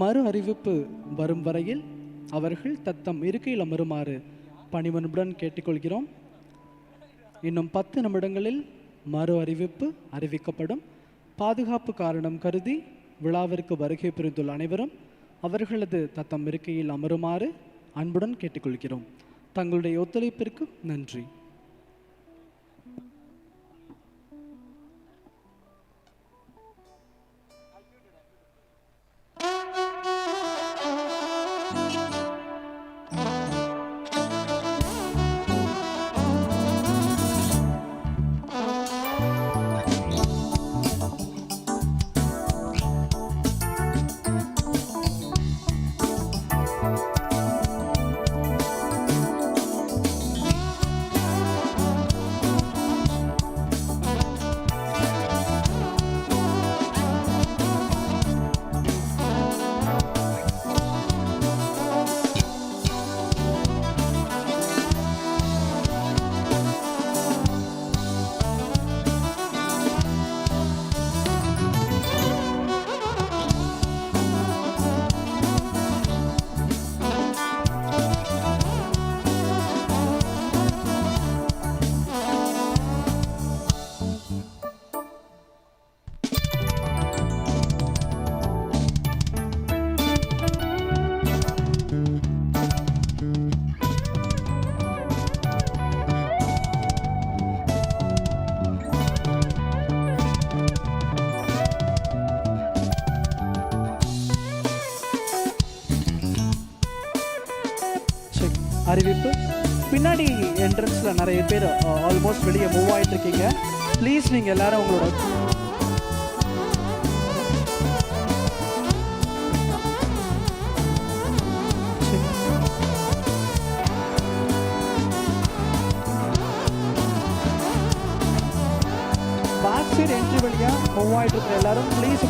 மறு அறிவிப்பு வரும் வரையில் அவர்கள் தத்தம் இருக்கையில் அமருமாறு பணிவன்புடன் கேட்டுக்கொள்கிறோம். இன்னும் 10 நிமிடங்களில் மறு அறிவிப்பு அறிவிக்கப்படும். பாதுகாப்பு காரணம் கருதி விழாவிற்கு வருகை புரிந்துள்ள அனைவரும் அவர்களது தத்தம் இருக்கையில் அமருமாறு அன்புடன் கேட்டுக்கொள்கிறோம். தங்களுடைய ஒத்துழைப்பிற்கு நன்றி. அறிவிப்பு. பின்னாடி என்ட்ரன்ஸில் நிறைய பேர் ஆல்மோஸ்ட் வெளியே மூவ் ஆகிட்டு இருக்கீங்க. ப்ளீஸ் நீங்கள் எல்லாரும் உங்களோட பேக் சைடு என்ட்ரி வழியாக மூவ் ஆகிட்டு இருக்கிற எல்லாரும் ப்ளீஸ்